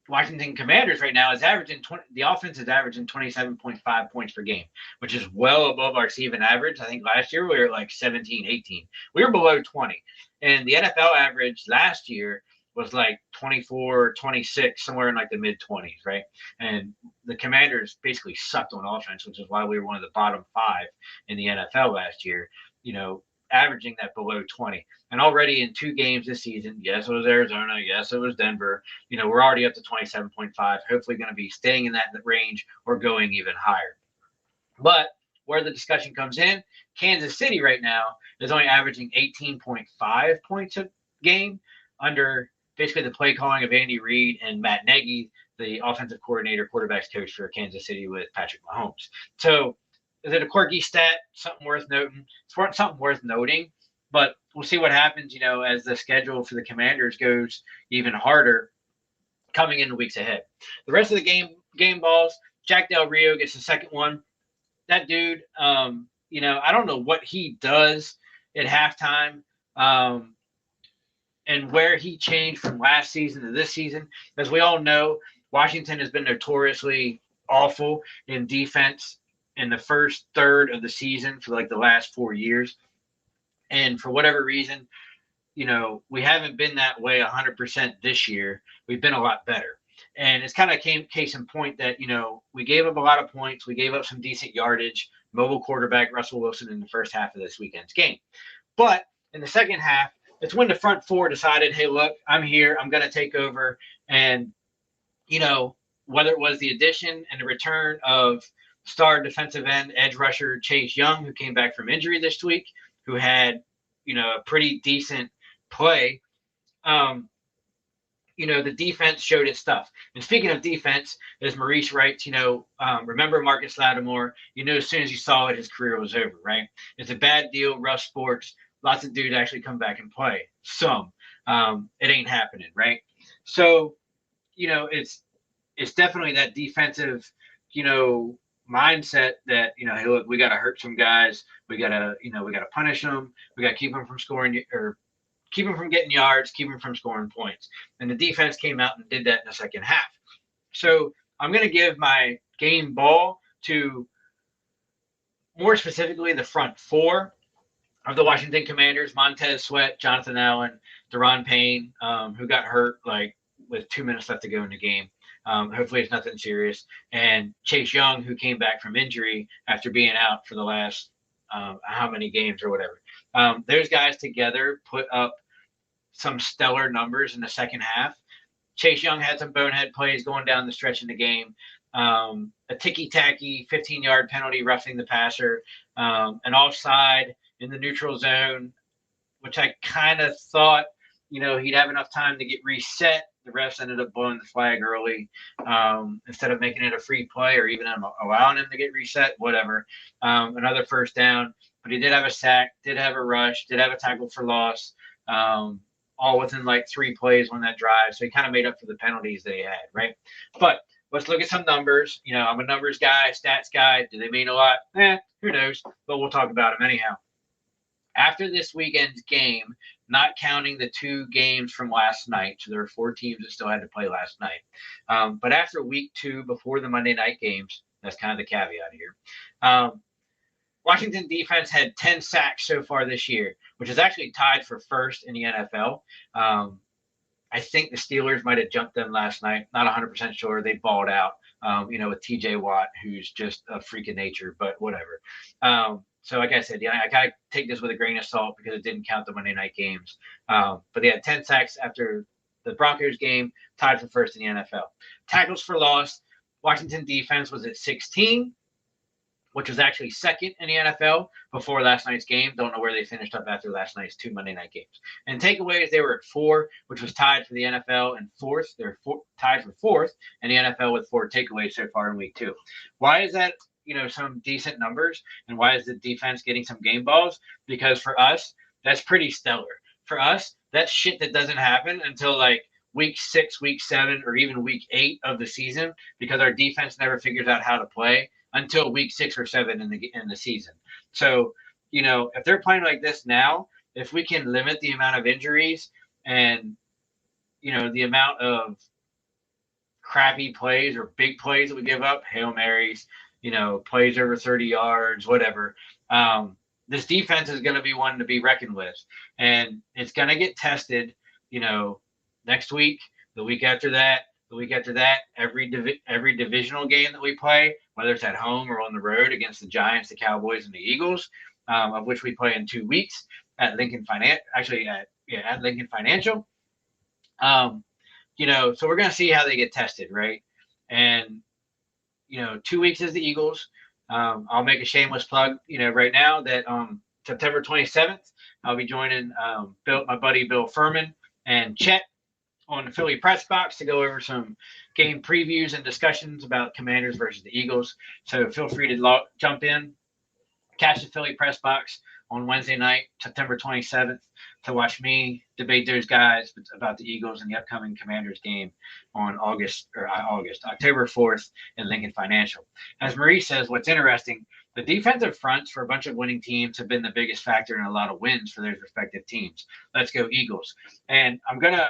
Washington Commanders right now is averaging the offense is averaging 27.5 points per game, which is well above our season average. I think last year we were like 17, 18. We were below 20. And the NFL average last year was like 24, 26, somewhere in like the mid 20s, right? And the Commanders basically sucked on offense, which is why we were one of the bottom 5 in the NFL last year, averaging that below 20. And already in 2 games this season, yes, it was Arizona, yes, it was Denver, we're already up to 27.5, hopefully going to be staying in that range or going even higher. But where the discussion comes in, Kansas City right now is only averaging 18.5 points a game under basically the play calling of Andy Reid and Matt Nagy, the offensive coordinator, quarterbacks coach for Kansas City with Patrick Mahomes. So is it a quirky stat? Something worth noting? It's something worth noting, but we'll see what happens, as the schedule for the Commanders goes even harder coming in the weeks ahead. The rest of the game balls, Jack Del Rio gets the second one. That dude, I don't know what he does at halftime and where he changed from last season to this season. As we all know, Washington has been notoriously awful in defense in the first third of the season for like the last 4 years. And for whatever reason, we haven't been that way 100% this year. We've been a lot better. And it's kind of case in point that, we gave up a lot of points. We gave up some decent yardage, mobile quarterback Russell Wilson in the first half of this weekend's game. But in the second half, it's when the front four decided, hey, look, I'm here. I'm going to take over. And, whether it was the addition and the return of star defensive end edge rusher Chase Young, who came back from injury this week, who had, a pretty decent play, the defense showed its stuff. And speaking of defense, as Maurice writes, remember Marcus Lattimore, as soon as you saw it, his career was over, right? It's a bad deal, rough sports. Lots of dudes actually come back and play. Some. It ain't happening, right? So, it's definitely that defensive, mindset that, hey, look, we got to hurt some guys. We got to punish them. We got to keep them from scoring or keep them from getting yards, keep them from scoring points. And the defense came out and did that in the second half. So I'm going to give my game ball to more specifically the front four of the Washington Commanders: Montez Sweat, Jonathan Allen, Deron Payne, who got hurt like with 2 minutes left to go in the game. Hopefully it's nothing serious. And Chase Young, who came back from injury after being out for the last how many games or whatever. Those guys together put up some stellar numbers in the second half. Chase Young had some bonehead plays going down the stretch in the game. A ticky-tacky 15-yard penalty roughing the passer, an offside in the neutral zone, which I kind of thought, he'd have enough time to get reset. The refs ended up blowing the flag early instead of making it a free play or even allowing him to get reset, whatever. Another first down, but he did have a sack, did have a rush, did have a tackle for loss, all within like 3 plays on that drive. So he kind of made up for the penalties that he had, right? But let's look at some numbers. I'm a numbers guy, stats guy. Do they mean a lot? Who knows? But we'll talk about them anyhow. After this weekend's game, not counting the 2 games from last night, so there were 4 teams that still had to play last night. But after week 2, before the Monday night games, that's kind of the caveat here, Washington defense had 10 sacks so far this year, which is actually tied for first in the NFL. I think the Steelers might have jumped them last night. Not 100% sure. They balled out, with TJ Watt, who's just a freak of nature, but whatever. So like I said, I got to take this with a grain of salt because it didn't count the Monday night games. But they had 10 sacks after the Broncos game, tied for first in the NFL. Tackles for loss, Washington defense was at 16, which was actually second in the NFL before last night's game. Don't know where they finished up after last night's 2 Monday night games. And takeaways, they were at 4, which was tied for the NFL, and fourth. They're tied for fourth in the NFL with 4 takeaways so far in week 2. Why is that? Some decent numbers, and why is the defense getting some game balls? Because for us, that's pretty stellar. For us, that's shit that doesn't happen until like week 6, week 7, or even week 8 of the season, because our defense never figures out how to play until week 6 or 7 in the season. So, if they're playing like this now, if we can limit the amount of injuries and, the amount of crappy plays or big plays that we give up, Hail Marys, plays over 30 yards, whatever. This defense is going to be one to be reckoned with, and it's going to get tested, next week, the week after that, the week after that, every divisional game that we play, whether it's at home or on the road against the Giants, the Cowboys, and the Eagles, of which we play in 2 weeks at Lincoln Financial, actually at Lincoln Financial. Um, so we're going to see how they get tested, right? And 2 weeks is the Eagles. I'll make a shameless plug, right now that September 27th, I'll be joining my buddy Bill Furman and Chet on the Philly Press Box to go over some game previews and discussions about Commanders versus the Eagles. So feel free to jump in, catch the Philly Press Box on Wednesday night, September 27th, to watch me debate those guys about the Eagles and the upcoming Commanders game on October 4th in Lincoln Financial. As Marie says, what's interesting, the defensive fronts for a bunch of winning teams have been the biggest factor in a lot of wins for those respective teams. Let's go Eagles. And I'm going to,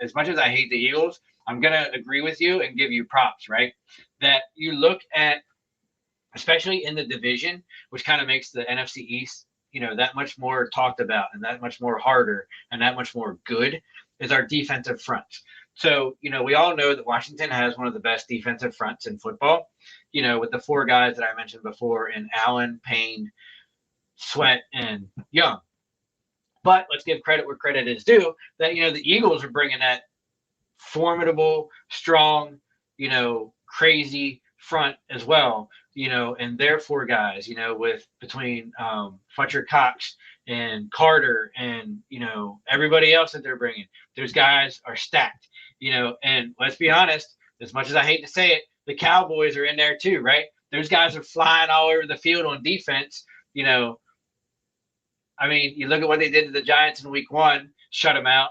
as much as I hate the Eagles, I'm going to agree with you and give you props, right? That you look at, especially in the division, which kind of makes the NFC East, that much more talked about and that much more harder and that much more good, is our defensive front. So, we all know that Washington has one of the best defensive fronts in football, with the four guys that I mentioned before in Allen, Payne, Sweat, and Young. But let's give credit where credit is due, that, the Eagles are bringing that formidable, strong, crazy front as well, and their four guys, with between Fletcher Cox and Carter and, everybody else that they're bringing. Those guys are stacked, and let's be honest, as much as I hate to say it, the Cowboys are in there too, right? Those guys are flying all over the field on defense, I mean, you look at what they did to the Giants in week 1, shut them out.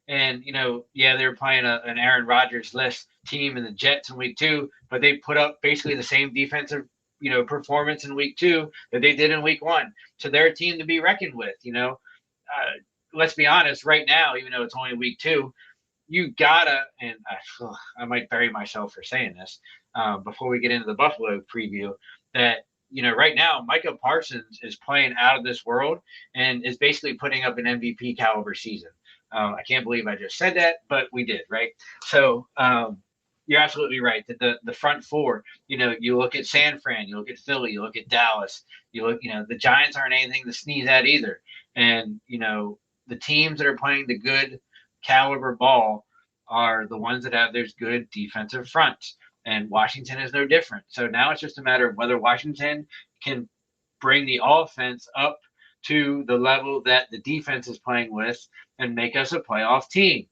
And, they were playing an Aaron Rodgers-less team in the Jets in week 2, but they put up basically the same defensive, performance in week 2 that they did in week 1. So they're a team to be reckoned with, let's be honest, right now, even though it's only week 2, you gotta, and I might bury myself for saying this before we get into the Buffalo preview, that right now, Micah Parsons is playing out of this world and is basically putting up an MVP caliber season. I can't believe I just said that, but we did, right? So you're absolutely right. The front four, you look at San Fran, you look at Philly, you look at Dallas, you look, the Giants aren't anything to sneeze at either. And, the teams that are playing the good caliber ball are the ones that have those good defensive fronts. And Washington is no different. So now it's just a matter of whether Washington can bring the offense up to the level that the defense is playing with and make us a playoff team.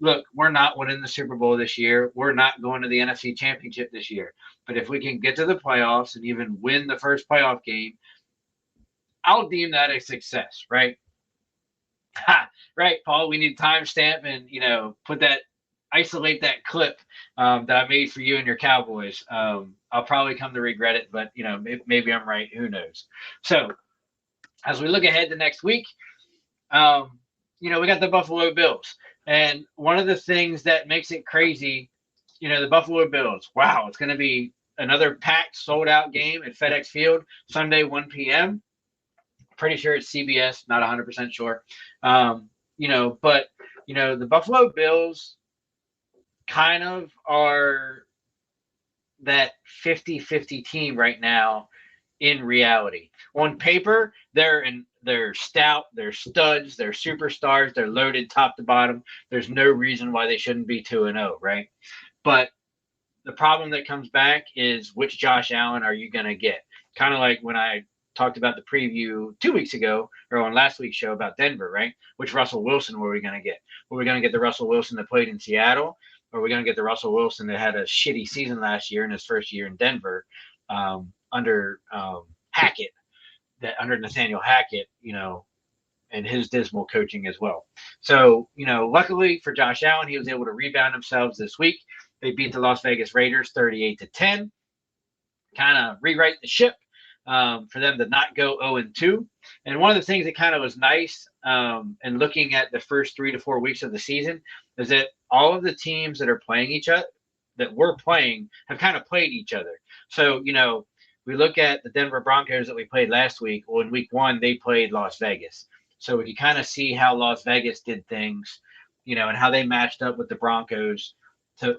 Look, we're not winning the Super Bowl this year. We're not going to the NFC Championship this year. But if we can get to the playoffs and even win the first playoff game, I'll deem that a success, right? Right, Paul, we need timestamp and, isolate that clip that I made for you and your Cowboys. I'll probably come to regret it, but, maybe I'm right. Who knows? So as we look ahead to next week, we got the Buffalo Bills. And one of the things that makes it crazy, the Buffalo Bills, wow, it's going to be another packed, sold-out game at FedEx Field, Sunday, 1 p.m. Pretty sure it's CBS, not 100% sure. But, the Buffalo Bills kind of are that 50-50 team right now in reality. On paper, they're stout, they're studs, they're superstars, they're loaded top to bottom. There's no reason why they shouldn't be 2-0, right? But the problem that comes back is which Josh Allen are you going to get? Kind of like when I talked about the preview 2 weeks ago or on last week's show about Denver, right? Which Russell Wilson were we going to get? Were we going to get the Russell Wilson that played in Seattle? Or are we going to get the Russell Wilson that had a shitty season last year in his first year in Denver under Hackett, under Nathaniel Hackett, and his dismal coaching as well. So, luckily for Josh Allen, he was able to rebound themselves this week. They beat the Las Vegas Raiders 38-10, kind of rewrite the ship for them to not go 0-2. And one of the things that kind of was nice in looking at the first 3 to 4 weeks of the season is that all of the teams that are playing each other, that we're playing, have kind of played each other. So, we look at the Denver Broncos that we played last week. Well, in week 1, they played Las Vegas. So we can kind of see how Las Vegas did things and how they matched up with the Broncos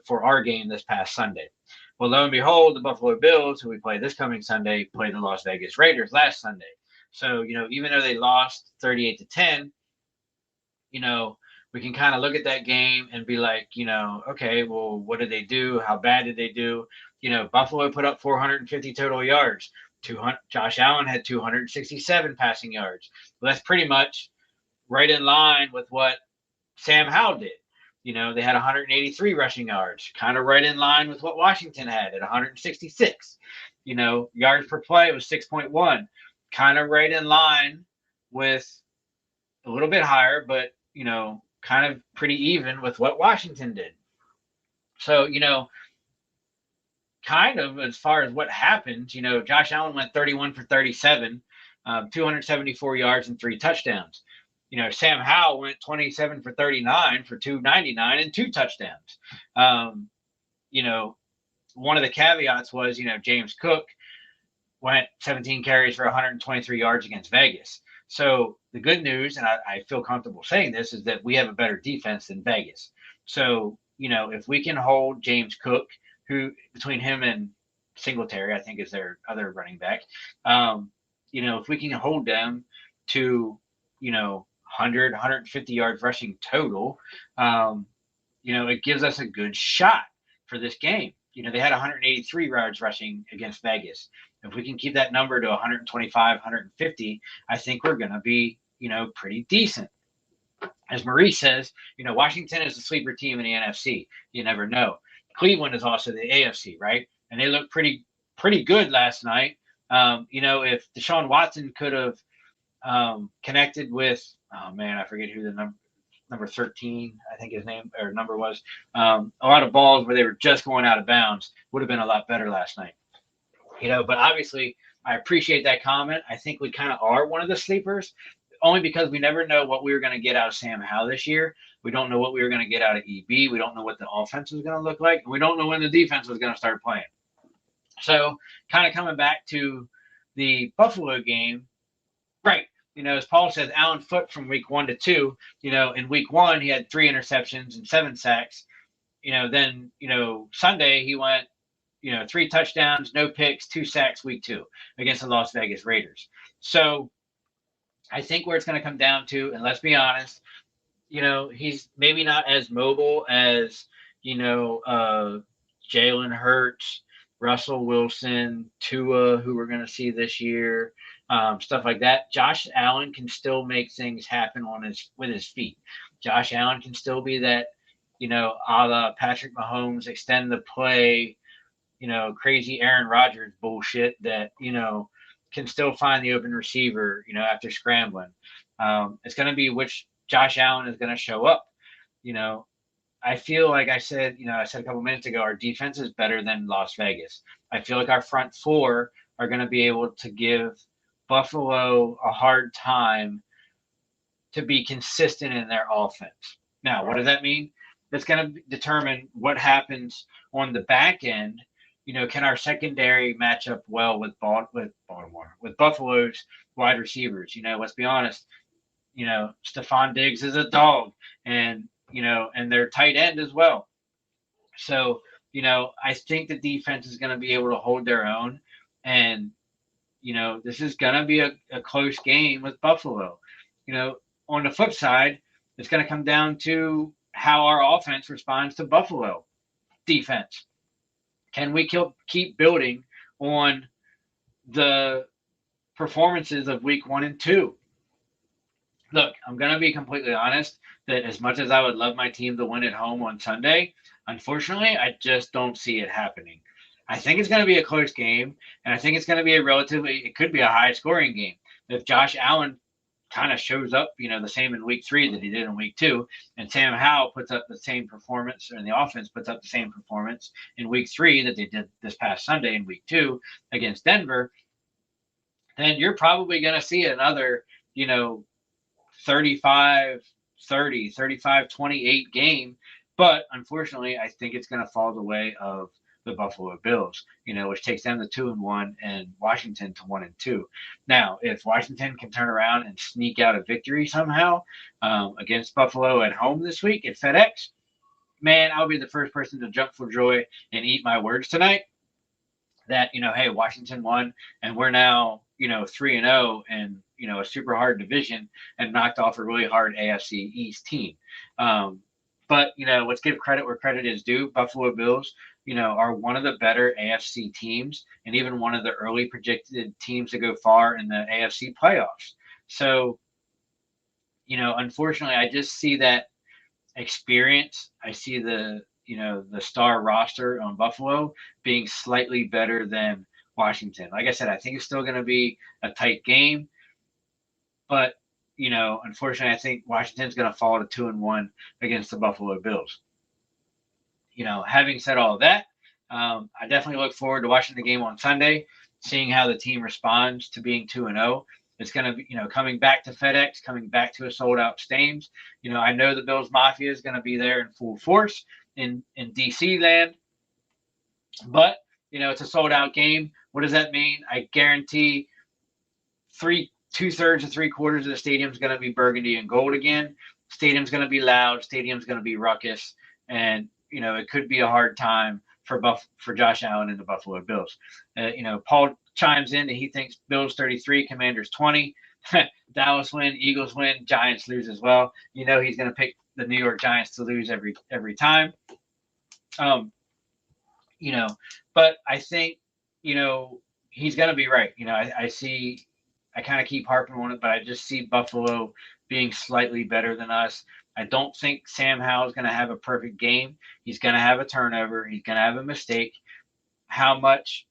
for our game this past Sunday. Well, lo and behold, the Buffalo Bills, who we play this coming Sunday, played the Las Vegas Raiders last Sunday. So, even though they lost 38-10, we can kind of look at that game and be like, okay, well, what did they do? How bad did they do? Buffalo put up 450 total yards. Josh Allen had 267 passing yards. Well, that's pretty much right in line with what Sam Howell did. They had 183 rushing yards, kind of right in line with what Washington had at 166. Yards per play was 6.1, kind of right in line with a little bit higher, but kind of pretty even with what Washington did. So, kind of as far as what happened, Josh Allen went 31 for 37, 274 yards and 3 touchdowns. Sam Howell went 27 for 39 for 299 and 2 touchdowns. One of the caveats was, James Cook went 17 carries for 123 yards against Vegas. So the good news, and I feel comfortable saying this, is that we have a better defense than Vegas. So, if we can hold James Cook, who between him and Singletary, I think is their other running back, if we can hold them to, 100, 150 yards rushing total, it gives us a good shot for this game. They had 183 yards rushing against Vegas. If we can keep that number to 125, 150, I think we're going to be, pretty decent. As Marie says, Washington is a sleeper team in the NFC. You never know. Cleveland is also the AFC, right? And they look pretty good last night. If Deshaun Watson could have connected with, I forget who the number 13, I think his name or number was. A lot of balls where they were just going out of bounds would have been a lot better last night. But obviously I appreciate that comment. I think we kind of are one of the sleepers, only because we never know what we were going to get out of Sam Howell this year. We don't know what we were going to get out of EB. We don't know what the offense was going to look like. We don't know when the defense was going to start playing. So kind of coming back to the Buffalo game, right. As Paul says, Allen Foote from week 1 to 2, in week 1, he had 3 interceptions and 7 sacks. Then, Sunday he went, 3 touchdowns, no picks, 2 sacks week 2 against the Las Vegas Raiders. So I think where it's going to come down to, and let's be honest, he's maybe not as mobile as, Jalen Hurts, Russell Wilson, Tua, who we're going to see this year, stuff like that. Josh Allen can still make things happen with his feet. Josh Allen can still be that, a la Patrick Mahomes, extend the play, crazy Aaron Rodgers bullshit that, can still find the open receiver, after scrambling. It's going to be which Josh Allen is going to show up. I feel like I said a couple minutes ago, our defense is better than Las Vegas. I feel like our front four are going to be able to give Buffalo a hard time to be consistent in their offense. Now, what does that mean? That's going to determine what happens on the back end. Can our secondary match up well with Buffalo's wide receivers? Let's be honest. Stephon Diggs is a dog, and their tight end as well. So, I think the defense is going to be able to hold their own, and this is going to be a close game with Buffalo. On the flip side, it's going to come down to how our offense responds to Buffalo defense. Can we keep building on the performances of week 1 and 2? Look, I'm going to be completely honest that as much as I would love my team to win at home on Sunday, unfortunately, I just don't see it happening. I think it's going to be a close game, and I think it's going to be it could be a high-scoring game. If Josh Allen kind of shows up, the same in week 3 that he did in week 2, and Sam Howell puts up the same performance, and the offense puts up the same performance in week 3 that they did this past Sunday in week 2 against Denver, then you're probably going to see another, 35-30, 35-28 game. But unfortunately, I think it's going to fall the way of the Buffalo Bills, which takes them to 2-1 and Washington to 1-2. Now, if Washington can turn around and sneak out a victory somehow against Buffalo at home this week at FedEx, man, I'll be the first person to jump for joy and eat my words tonight that, hey, Washington won and we're now, 3-0 and, a super hard division and knocked off a really hard AFC East team. But, let's give credit where credit is due. Buffalo Bills, are one of the better AFC teams and even one of the early projected teams to go far in the AFC playoffs. So, unfortunately, I just see that experience. I see the star roster on Buffalo being slightly better than Washington. Like I said, I think it's still going to be a tight game, but unfortunately, I think Washington's going to fall to 2-1 against the Buffalo Bills. Having said all of that, I definitely look forward to watching the game on Sunday, seeing how the team responds to being 2-0. It's going to be, coming back to FedEx, coming back to a sold-out Stames. I know the Bills Mafia is going to be there in full force in DC land, but it's a sold-out game. What does that mean? I guarantee 2/3 to 3/4 of the stadium is going to be burgundy and gold again. Stadium's going to be loud. Stadium's going to be ruckus, and it could be a hard time for Josh Allen and the Buffalo Bills. Paul chimes in that he thinks Bills 33, Commanders 20. Dallas win, Eagles win, Giants lose as well. He's going to pick the New York Giants to lose every time. But I think he's going to be right. I kind of keep harping on it, but I just see Buffalo being slightly better than us. I don't think Sam Howell is going to have a perfect game. He's going to have a turnover. He's going to have a mistake. How much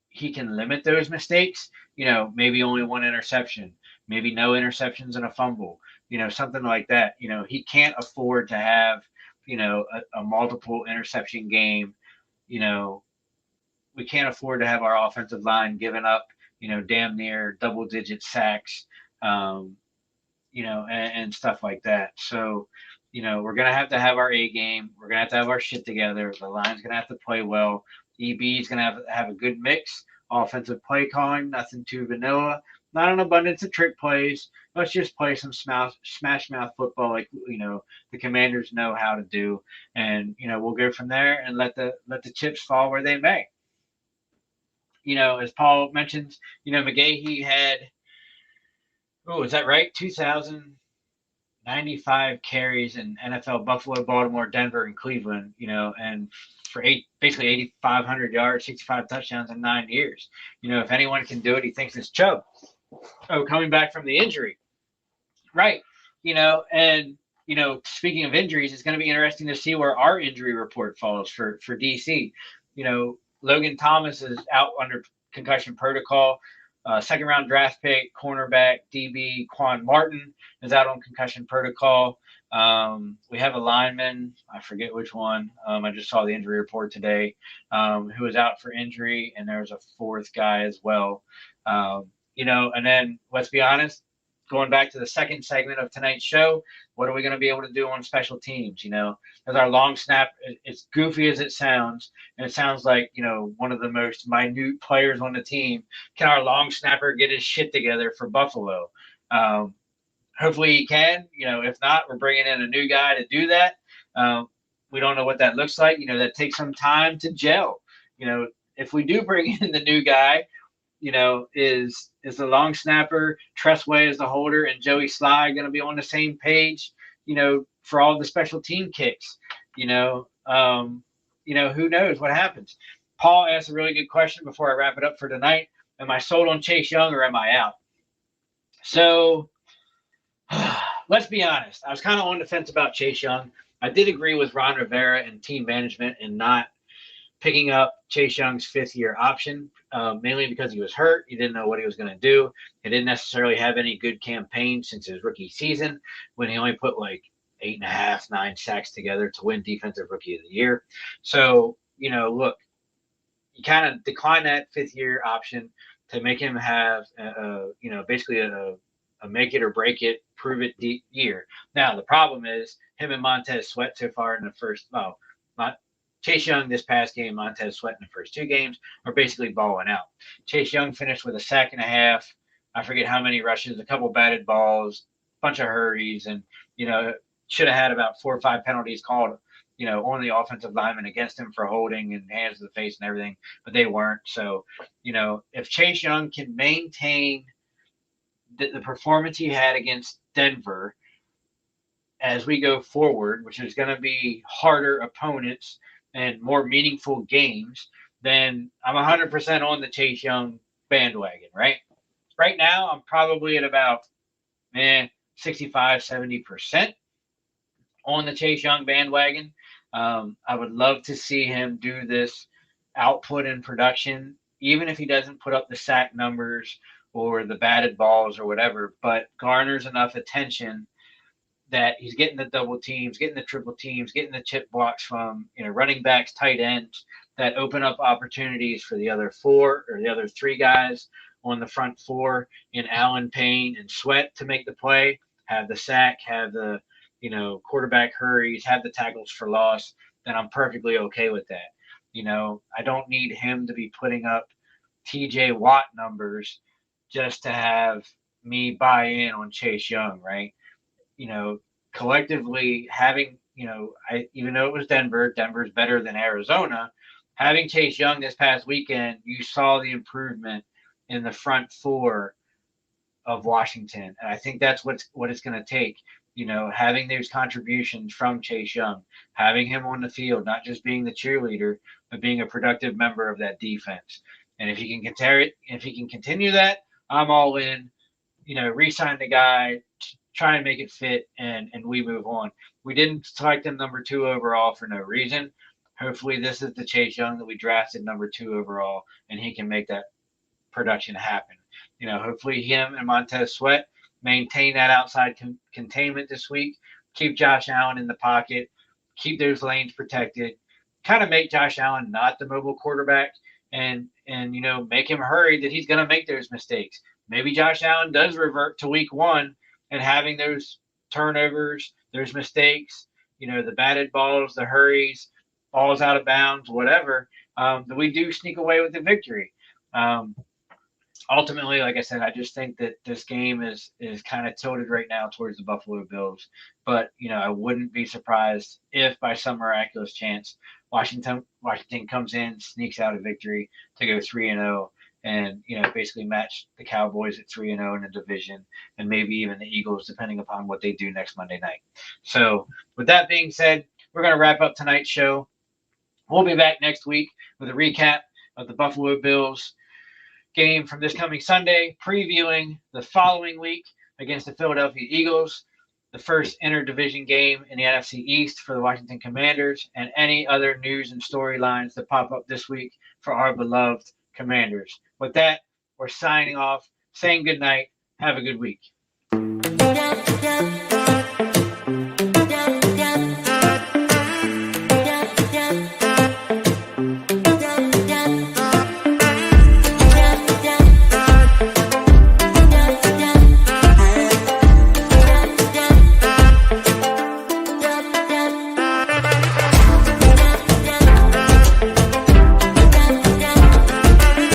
he can limit those mistakes, maybe only one interception, maybe no interceptions and a fumble, something like that. He can't afford to have, a multiple interception game. We can't afford to have our offensive line giving up, damn near double-digit sacks, and stuff like that. So, we're going to have our A game. We're going to have our shit together. The line's going to have to play well. EB is going to have a good mix. Offensive play calling, nothing too vanilla. Not an abundance of trick plays. Let's just play some smash mouth football like, the Commanders know how to do. And, we'll go from there and let the chips fall where they may. As Paul mentions, McGahee had, is that right? 2,095 carries in NFL, Buffalo, Baltimore, Denver, and Cleveland, and for basically 8,500 yards, 65 touchdowns in 9 years. If anyone can do it, he thinks it's Chubb. Coming back from the injury. Right. And, speaking of injuries, it's going to be interesting to see where our injury report falls for DC. Logan Thomas is out under concussion protocol. Second-round draft pick, cornerback, DB, Quan Martin is out on concussion protocol. We have a lineman, I forget which one. I just saw the injury report today, who was out for injury, and there's a fourth guy as well. And then let's be honest, going back to the second segment of tonight's show, what are we going to be able to do on special teams? As our long snap, as goofy as it sounds, and it sounds like, one of the most minute players on the team, can our long snapper get his shit together for Buffalo? Hopefully he can. If not, we're bringing in a new guy to do that. We don't know what that looks like. That takes some time to gel. If we do bring in the new guy, is the long snapper, Tressway is the holder, and Joey Sly going to be on the same page, for all the special team kicks? Who knows what happens? Paul asked a really good question before I wrap it up for tonight. Am I sold on Chase Young or am I out? So let's be honest. I was kind of on the fence about Chase Young. I did agree with Ron Rivera and team management in not picking up Chase Young's fifth-year option, mainly because he was hurt. He didn't know what he was going to do. He didn't necessarily have any good campaign since his rookie season, when he only put like 8.5, 9 sacks together to win Defensive Rookie of the Year. So, look, you kind of decline that fifth-year option to make him have, basically a make it or break it, prove it year. Now, the problem is him and Montez Sweat so far in the first, Chase Young this past game, Montez Sweat in the first two games are basically balling out. Chase Young finished with a sack and a half. I forget how many rushes, a couple batted balls, bunch of hurries, and should have had about 4 or 5 penalties called, on the offensive lineman against him for holding and hands to the face and everything, but they weren't. So, if Chase Young can maintain the performance he had against Denver as we go forward, which is going to be harder opponents and more meaningful games, then I'm 100% on the Chase Young bandwagon, right? Right now, I'm probably at about 65, 70% on the Chase Young bandwagon. I would love to see him do this output in production, even if he doesn't put up the sack numbers or the batted balls or whatever, but garners enough attention that he's getting the double teams, getting the triple teams, getting the chip blocks from running backs, tight ends that open up opportunities for the other 4 or the other 3 guys on the front 4 in Allen, Payne, and Sweat to make the play, have the sack, have the quarterback hurries, have the tackles for loss. Then I'm perfectly okay with that. I don't need him to be putting up TJ Watt numbers just to have me buy in on Chase Young, right? Collectively having, even though it was Denver's better than Arizona, having Chase Young this past weekend, you saw the improvement in the front 4 of Washington. And I think that's what it's going to take, having those contributions from Chase Young, having him on the field, not just being the cheerleader, but being a productive member of that defense. And if he can continue that, I'm all in, re-sign the guy, try and make it fit, and we move on. We didn't select him number 2 overall for no reason. Hopefully this is the Chase Young that we drafted number 2 overall, and he can make that production happen. Hopefully him and Montez Sweat maintain that outside containment this week, keep Josh Allen in the pocket, keep those lanes protected, kind of make Josh Allen not the mobile quarterback, and make him hurry that he's going to make those mistakes. Maybe Josh Allen does revert to week 1 and having those turnovers, those mistakes, the batted balls, the hurries, balls out of bounds, whatever, that we do sneak away with the victory. Ultimately, like I said, I just think that this game is kind of tilted right now towards the Buffalo Bills. But, I wouldn't be surprised if by some miraculous chance Washington comes in, sneaks out a victory to go 3-0. And, basically match the Cowboys at 3-0 in the division, and maybe even the Eagles, depending upon what they do next Monday night. So with that being said, we're going to wrap up tonight's show. We'll be back next week with a recap of the Buffalo Bills game from this coming Sunday, previewing the following week against the Philadelphia Eagles, the first interdivision game in the NFC East for the Washington Commanders, and any other news and storylines that pop up this week for our beloved Commanders. With that, we're signing off, saying good night. Have a good week.